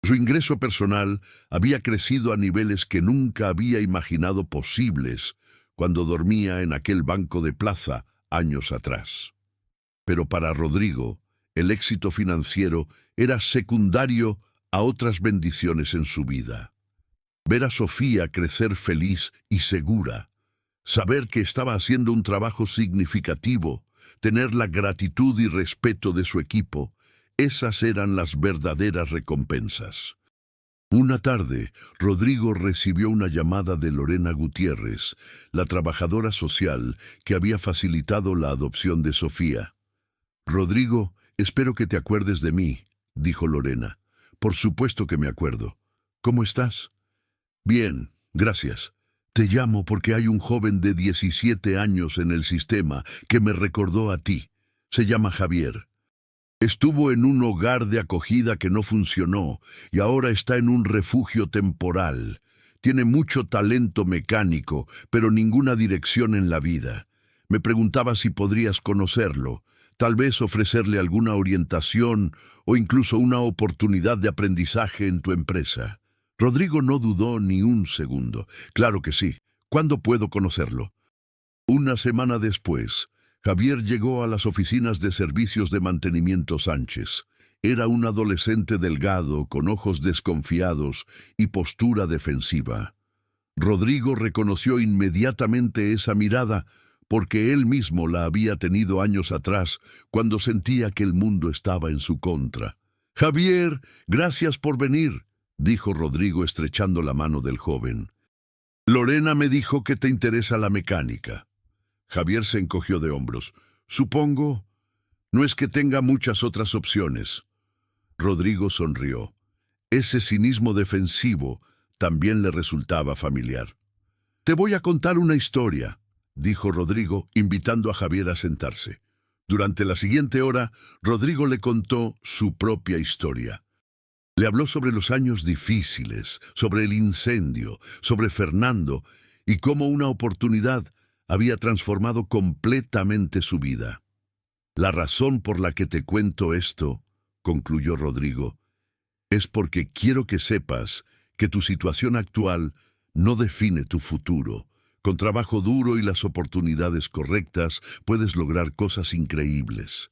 Su ingreso personal había crecido a niveles que nunca había imaginado posibles cuando dormía en aquel banco de plaza años atrás. Pero para Rodrigo, el éxito financiero era secundario a otras bendiciones en su vida. Ver a Sofía crecer feliz y segura, saber que estaba haciendo un trabajo significativo, tener la gratitud y respeto de su equipo, esas eran las verdaderas recompensas. Una tarde, Rodrigo recibió una llamada de Lorena Gutiérrez, la trabajadora social que había facilitado la adopción de Sofía. «Rodrigo, espero que te acuerdes de mí», dijo Lorena. «Por supuesto que me acuerdo. ¿Cómo estás?». Bien, gracias. Te llamo porque hay un joven de 17 años en el sistema que me recordó a ti. Se llama Javier. Estuvo en un hogar de acogida que no funcionó y ahora está en un refugio temporal. Tiene mucho talento mecánico, pero ninguna dirección en la vida. Me preguntaba si podrías conocerlo, tal vez ofrecerle alguna orientación o incluso una oportunidad de aprendizaje en tu empresa. Rodrigo no dudó ni un segundo. Claro que sí. ¿Cuándo puedo conocerlo? Una semana después, Javier llegó a las oficinas de servicios de mantenimiento Sánchez. Era un adolescente delgado, con ojos desconfiados y postura defensiva. Rodrigo reconoció inmediatamente esa mirada porque él mismo la había tenido años atrás cuando sentía que el mundo estaba en su contra. «Javier, gracias por venir», dijo Rodrigo estrechando la mano del joven. «Lorena me dijo que te interesa la mecánica». Javier se encogió de hombros. «Supongo, no es que tenga muchas otras opciones». Rodrigo sonrió. Ese cinismo defensivo también le resultaba familiar. «Te voy a contar una historia», dijo Rodrigo, invitando a Javier a sentarse. Durante la siguiente hora, Rodrigo le contó su propia historia. Le habló sobre los años difíciles, sobre el incendio, sobre Fernando y cómo una oportunidad había transformado completamente su vida. «La razón por la que te cuento esto», concluyó Rodrigo, «es porque quiero que sepas que tu situación actual no define tu futuro. Con trabajo duro y las oportunidades correctas puedes lograr cosas increíbles».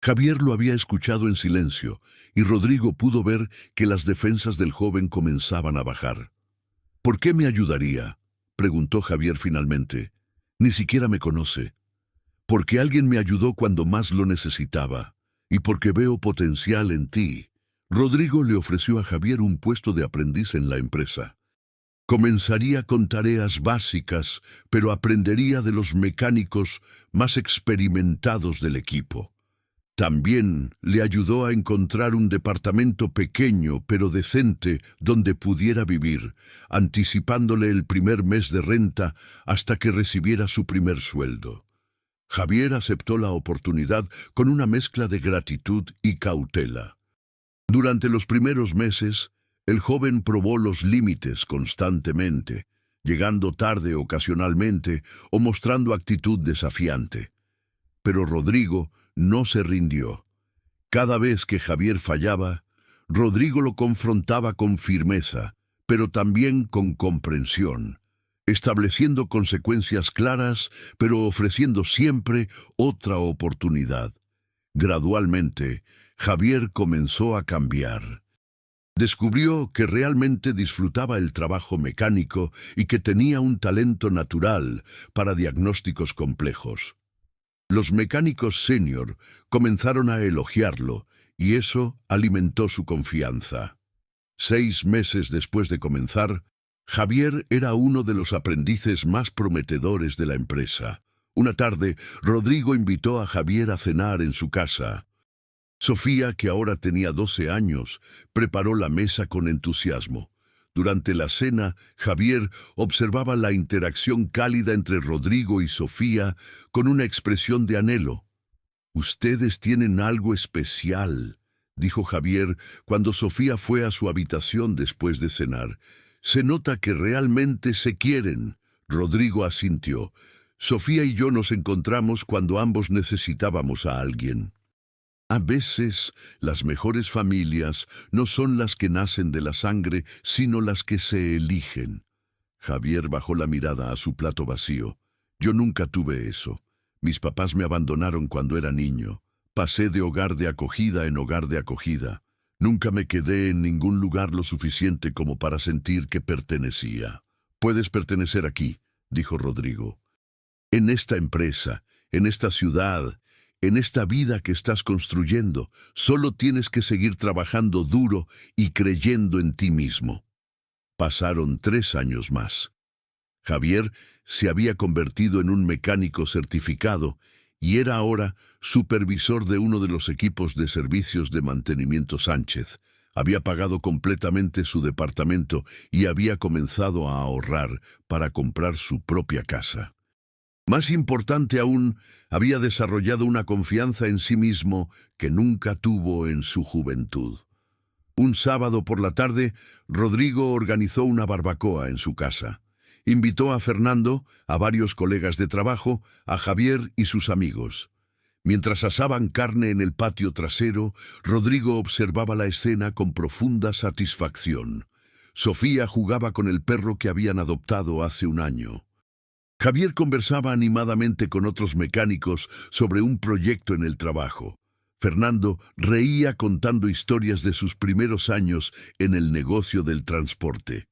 Javier lo había escuchado en silencio, y Rodrigo pudo ver que las defensas del joven comenzaban a bajar. «¿Por qué me ayudaría?», preguntó Javier finalmente. «Ni siquiera me conoce». «Porque alguien me ayudó cuando más lo necesitaba, y porque veo potencial en ti». Rodrigo le ofreció a Javier un puesto de aprendiz en la empresa. Comenzaría con tareas básicas, pero aprendería de los mecánicos más experimentados del equipo. También le ayudó a encontrar un departamento pequeño pero decente donde pudiera vivir, anticipándole el primer mes de renta hasta que recibiera su primer sueldo. Javier aceptó la oportunidad con una mezcla de gratitud y cautela. Durante los primeros meses, el joven probó los límites constantemente, llegando tarde ocasionalmente o mostrando actitud desafiante. Pero Rodrigo no se rindió. Cada vez que Javier fallaba, Rodrigo lo confrontaba con firmeza, pero también con comprensión, estableciendo consecuencias claras, pero ofreciendo siempre otra oportunidad. Gradualmente, Javier comenzó a cambiar. Descubrió que realmente disfrutaba el trabajo mecánico y que tenía un talento natural para diagnósticos complejos. Los mecánicos senior comenzaron a elogiarlo y eso alimentó su confianza. 6 meses después de comenzar, Javier era uno de los aprendices más prometedores de la empresa. Una tarde, Rodrigo invitó a Javier a cenar en su casa. Sofía, que ahora tenía 12 años, preparó la mesa con entusiasmo. Durante la cena, Javier observaba la interacción cálida entre Rodrigo y Sofía con una expresión de anhelo. «Ustedes tienen algo especial», dijo Javier cuando Sofía fue a su habitación después de cenar. «Se nota que realmente se quieren». Rodrigo asintió. «Sofía y yo nos encontramos cuando ambos necesitábamos a alguien». A veces, las mejores familias no son las que nacen de la sangre, sino las que se eligen. Javier bajó la mirada a su plato vacío. «Yo nunca tuve eso. Mis papás me abandonaron cuando era niño. Pasé de hogar de acogida en hogar de acogida. Nunca me quedé en ningún lugar lo suficiente como para sentir que pertenecía». «Puedes pertenecer aquí», dijo Rodrigo. «En esta empresa, en esta ciudad, en esta vida que estás construyendo, solo tienes que seguir trabajando duro y creyendo en ti mismo». Pasaron 3 años más. Javier se había convertido en un mecánico certificado y era ahora supervisor de uno de los equipos de servicios de mantenimiento Sánchez, Había pagado completamente su departamento y había comenzado a ahorrar para comprar su propia casa. Más importante aún, había desarrollado una confianza en sí mismo que nunca tuvo en su juventud. Un sábado por la tarde, Rodrigo organizó una barbacoa en su casa. Invitó a Fernando, a varios colegas de trabajo, a Javier y sus amigos. Mientras asaban carne en el patio trasero, Rodrigo observaba la escena con profunda satisfacción. Sofía jugaba con el perro que habían adoptado hace un año. Javier conversaba animadamente con otros mecánicos sobre un proyecto en el trabajo. Fernando reía contando historias de sus primeros años en el negocio del transporte.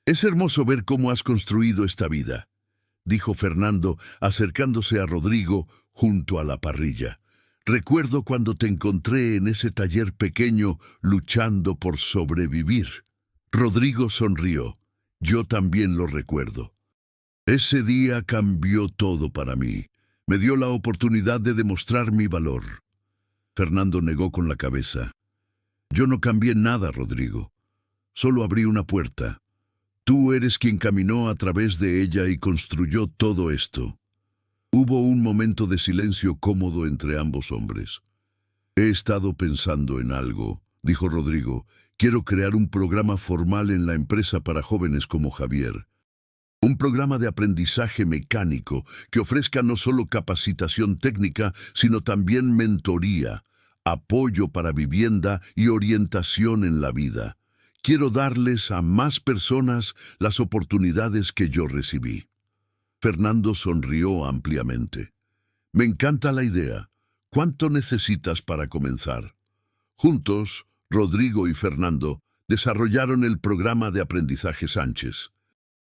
«Es hermoso ver cómo has construido esta vida», dijo Fernando, acercándose a Rodrigo junto a la parrilla. «Recuerdo cuando te encontré en ese taller pequeño luchando por sobrevivir». Rodrigo sonrió. «Yo también lo recuerdo. Ese día cambió todo para mí. Me dio la oportunidad de demostrar mi valor». Fernando negó con la cabeza. «Yo no cambié nada, Rodrigo. Solo abrí una puerta. Tú eres quien caminó a través de ella y construyó todo esto». Hubo un momento de silencio cómodo entre ambos hombres. «He estado pensando en algo», dijo Rodrigo. «Quiero crear un programa formal en la empresa para jóvenes como Javier. Un programa de aprendizaje mecánico que ofrezca no solo capacitación técnica, sino también mentoría, apoyo para vivienda y orientación en la vida. Quiero darles a más personas las oportunidades que yo recibí». Fernando sonrió ampliamente. «Me encanta la idea. ¿Cuánto necesitas para comenzar?» Juntos, Rodrigo y Fernando desarrollaron el programa de aprendizaje Sánchez.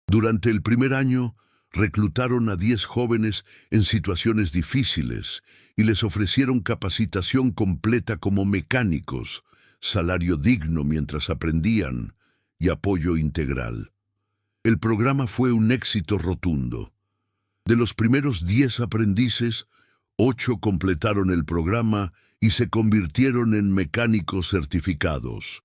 Durante el primer año, reclutaron a 10 jóvenes en situaciones difíciles y les ofrecieron capacitación completa como mecánicos, salario digno mientras aprendían y apoyo integral. El programa fue un éxito rotundo. De los primeros 10 aprendices, 8 completaron el programa y se convirtieron en mecánicos certificados.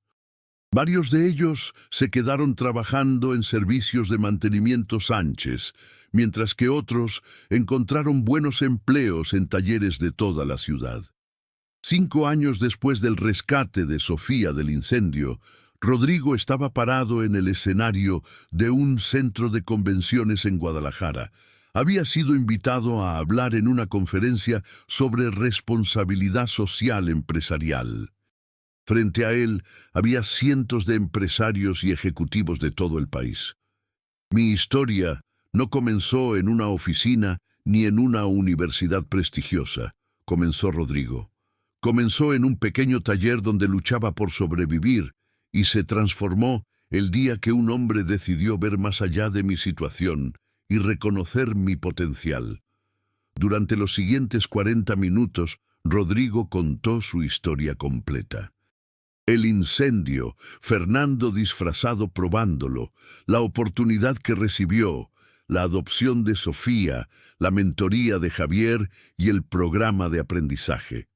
Varios de ellos se quedaron trabajando en servicios de mantenimiento Sánchez, mientras que otros encontraron buenos empleos en talleres de toda la ciudad. 5 años después del rescate de Sofía del incendio, Rodrigo estaba parado en el escenario de un centro de convenciones en Guadalajara. Había sido invitado a hablar en una conferencia sobre responsabilidad social empresarial. Frente a él había cientos de empresarios y ejecutivos de todo el país. «Mi historia no comenzó en una oficina ni en una universidad prestigiosa», comenzó Rodrigo. «Comenzó en un pequeño taller donde luchaba por sobrevivir y se transformó el día que un hombre decidió ver más allá de mi situación y reconocer mi potencial». Durante los siguientes 40 minutos, Rodrigo contó su historia completa. El incendio, Fernando disfrazado probándolo, la oportunidad que recibió, la adopción de Sofía, la mentoría de Javier y el programa de aprendizaje.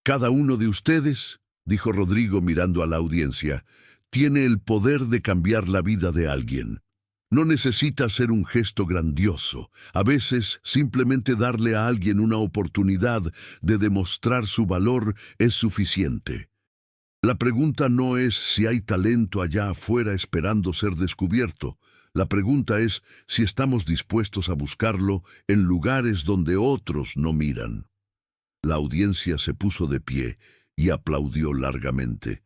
«Cada uno de ustedes», dijo Rodrigo mirando a la audiencia, «tiene el poder de cambiar la vida de alguien. No necesita ser un gesto grandioso. A veces, simplemente darle a alguien una oportunidad de demostrar su valor es suficiente. La pregunta no es si hay talento allá afuera esperando ser descubierto. La pregunta es si estamos dispuestos a buscarlo en lugares donde otros no miran». La audiencia se puso de pie y aplaudió largamente.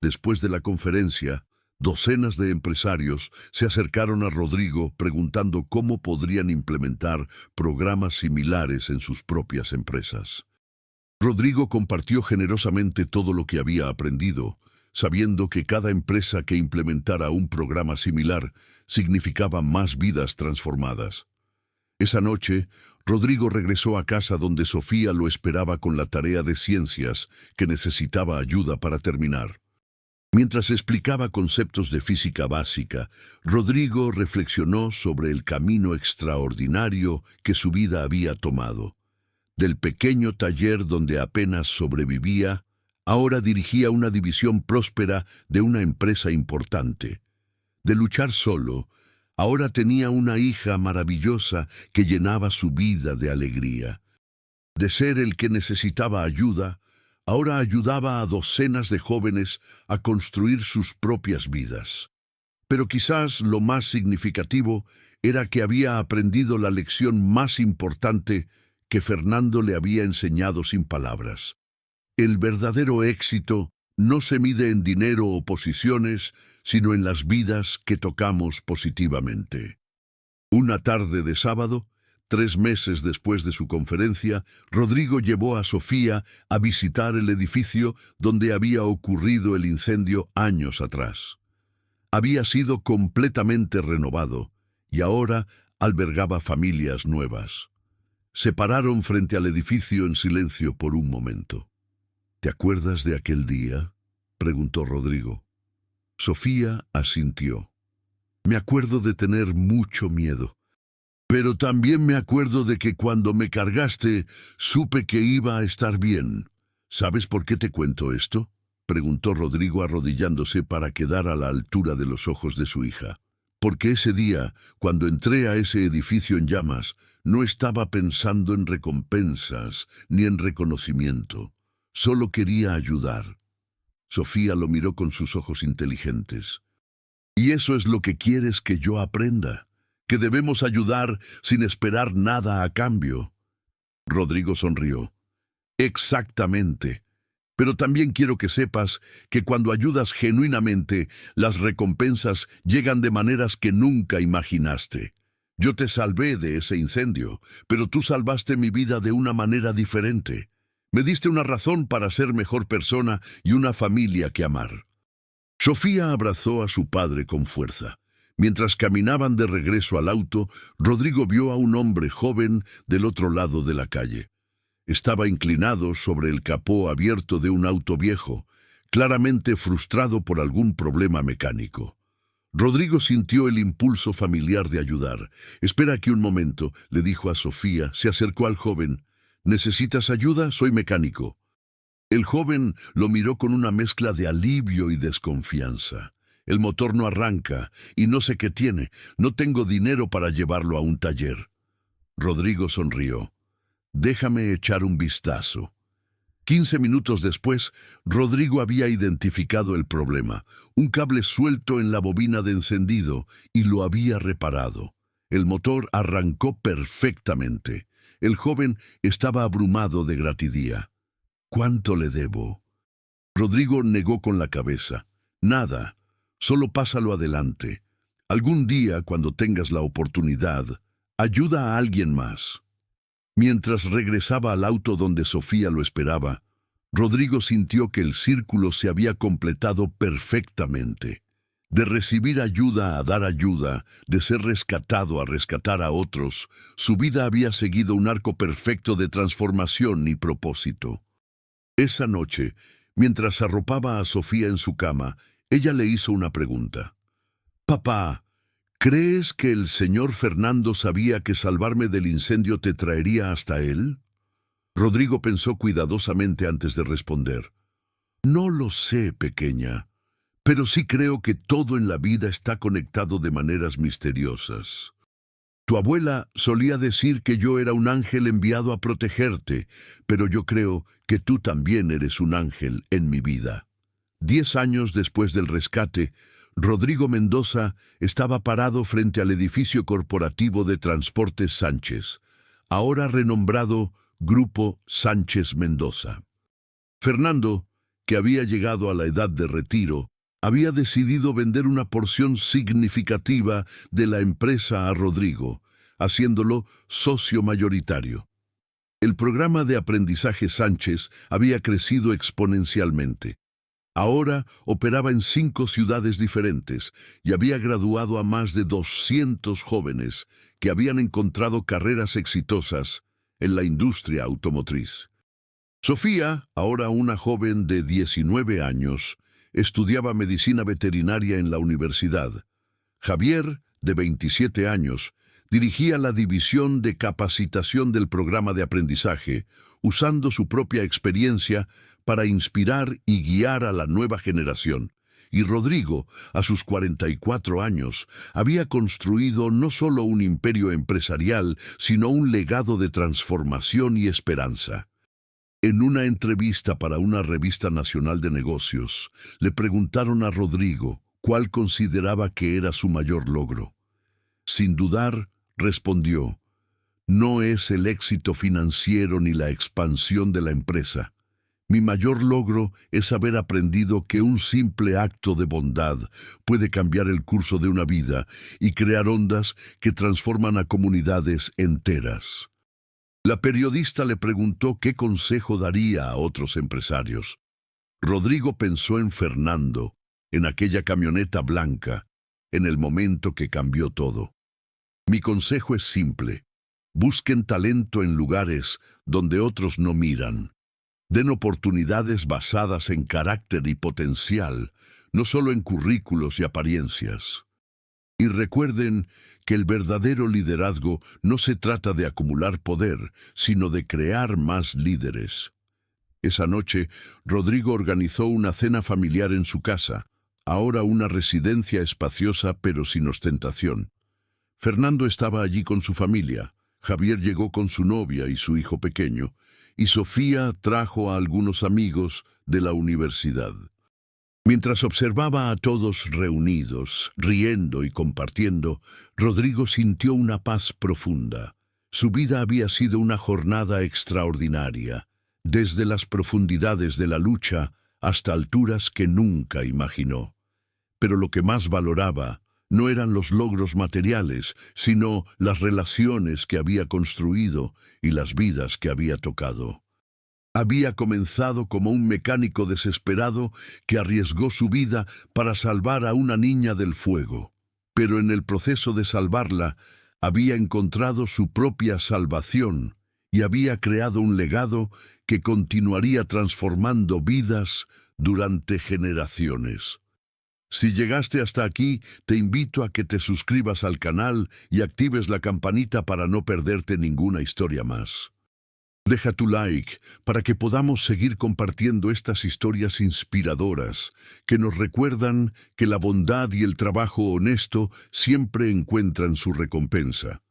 Después de la conferencia, docenas de empresarios se acercaron a Rodrigo preguntando cómo podrían implementar programas similares en sus propias empresas. Rodrigo compartió generosamente todo lo que había aprendido, sabiendo que cada empresa que implementara un programa similar significaba más vidas transformadas. Esa noche, Rodrigo regresó a casa donde Sofía lo esperaba con la tarea de ciencias que necesitaba ayuda para terminar. Mientras explicaba conceptos de física básica, Rodrigo reflexionó sobre el camino extraordinario que su vida había tomado. Del pequeño taller donde apenas sobrevivía Ahora dirigía una división próspera de una empresa importante. De luchar solo, ahora tenía una hija maravillosa que llenaba su vida de alegría. De ser el que necesitaba ayuda, ahora ayudaba a docenas de jóvenes a construir sus propias vidas. Pero quizás lo más significativo era que había aprendido la lección más importante que Fernando le había enseñado sin palabras. El verdadero éxito no se mide en dinero o posiciones, sino en las vidas que tocamos positivamente. Una tarde de sábado, 3 meses después de su conferencia, Rodrigo llevó a Sofía a visitar el edificio donde había ocurrido el incendio años atrás. Había sido completamente renovado y ahora albergaba familias nuevas. Se pararon frente al edificio en silencio por un momento. ¿Te acuerdas de aquel día?, preguntó Rodrigo. Sofía asintió. Me acuerdo de tener mucho miedo. Pero también me acuerdo de que cuando me cargaste, supe que iba a estar bien. ¿Sabes por qué te cuento esto?, preguntó Rodrigo arrodillándose para quedar a la altura de los ojos de su hija. Porque ese día, cuando entré a ese edificio en llamas, no estaba pensando en recompensas ni en reconocimiento. Solo quería ayudar. Sofía lo miró con sus ojos inteligentes. Y eso es lo que quieres que yo aprenda, que debemos ayudar sin esperar nada a cambio. Rodrigo sonrió. Exactamente. Pero también quiero que sepas que cuando ayudas genuinamente, las recompensas llegan de maneras que nunca imaginaste. Yo te salvé de ese incendio, pero tú salvaste mi vida de una manera diferente. Me diste una razón para ser mejor persona y una familia que amar. Sofía abrazó a su padre con fuerza. Mientras caminaban de regreso al auto, Rodrigo vio a un hombre joven del otro lado de la calle. Estaba inclinado sobre el capó abierto de un auto viejo, claramente frustrado por algún problema mecánico. Rodrigo sintió el impulso familiar de ayudar. Espera aquí un momento, le dijo a Sofía. Se acercó al joven. ¿Necesitas ayuda? Soy mecánico. El joven lo miró con una mezcla de alivio y desconfianza. El motor no arranca y no sé qué tiene. No tengo dinero para llevarlo a un taller. Rodrigo sonrió. Déjame echar un vistazo. 15 minutos después, Rodrigo había identificado el problema. Un cable suelto en la bobina de encendido y lo había reparado. El motor arrancó perfectamente. El joven estaba abrumado de gratitud. ¿Cuánto le debo? Rodrigo negó con la cabeza. Nada, solo pásalo adelante. Algún día, cuando tengas la oportunidad, ayuda a alguien más. Mientras regresaba al auto donde Sofía lo esperaba, Rodrigo sintió que el círculo se había completado perfectamente. De recibir ayuda a dar ayuda, de ser rescatado a rescatar a otros, su vida había seguido un arco perfecto de transformación y propósito. Esa noche, mientras arropaba a Sofía en su cama, ella le hizo una pregunta. «Papá, ¿crees que el señor Fernando sabía que salvarme del incendio te traería hasta él?» Rodrigo pensó cuidadosamente antes de responder. «No lo sé, pequeña, pero sí creo que todo en la vida está conectado de maneras misteriosas. Tu abuela solía decir que yo era un ángel enviado a protegerte, pero yo creo que tú también eres un ángel en mi vida». 10 años después del rescate, Rodrigo Mendoza estaba parado frente al edificio corporativo de Transportes Sánchez, ahora renombrado Grupo Sánchez Mendoza. Fernando, que había llegado a la edad de retiro, había decidido vender una porción significativa de la empresa a Rodrigo, haciéndolo socio mayoritario. El programa de aprendizaje Sánchez había crecido exponencialmente. Ahora operaba en 5 ciudades diferentes y había graduado a más de 200 jóvenes que habían encontrado carreras exitosas en la industria automotriz. Sofía, ahora una joven de 19 años, estudiaba medicina veterinaria en la universidad. Javier, de 27 años, Dirigía la división de capacitación del programa de aprendizaje, usando su propia experiencia para inspirar y guiar a la nueva generación. Y Rodrigo, a sus 44 años, había construido no solo un imperio empresarial, sino un legado de transformación y esperanza. En una entrevista para una revista nacional de negocios, le preguntaron a Rodrigo cuál consideraba que era su mayor logro. Sin dudar, respondió: no es el éxito financiero ni la expansión de la empresa. Mi mayor logro es haber aprendido que un simple acto de bondad puede cambiar el curso de una vida y crear ondas que transforman a comunidades enteras. La periodista le preguntó qué consejo daría a otros empresarios. Rodrigo pensó en Fernando, en aquella camioneta blanca, en el momento que cambió todo. Mi consejo es simple: busquen talento en lugares donde otros no miran. Den oportunidades basadas en carácter y potencial, no solo en currículos y apariencias. Y recuerden que el verdadero liderazgo no se trata de acumular poder, sino de crear más líderes. Esa noche, Rodrigo organizó una cena familiar en su casa, ahora una residencia espaciosa pero sin ostentación. Fernando estaba allí con su familia, Javier llegó con su novia y su hijo pequeño, y Sofía trajo a algunos amigos de la universidad. Mientras observaba a todos reunidos, riendo y compartiendo, Rodrigo sintió una paz profunda. Su vida había sido una jornada extraordinaria, desde las profundidades de la lucha hasta alturas que nunca imaginó. Pero lo que más valoraba no eran los logros materiales, sino las relaciones que había construido y las vidas que había tocado. Había comenzado como un mecánico desesperado que arriesgó su vida para salvar a una niña del fuego, pero en el proceso de salvarla había encontrado su propia salvación y había creado un legado que continuaría transformando vidas durante generaciones. Si llegaste hasta aquí, te invito a que te suscribas al canal y actives la campanita para no perderte ninguna historia más. Deja tu like para que podamos seguir compartiendo estas historias inspiradoras que nos recuerdan que la bondad y el trabajo honesto siempre encuentran su recompensa.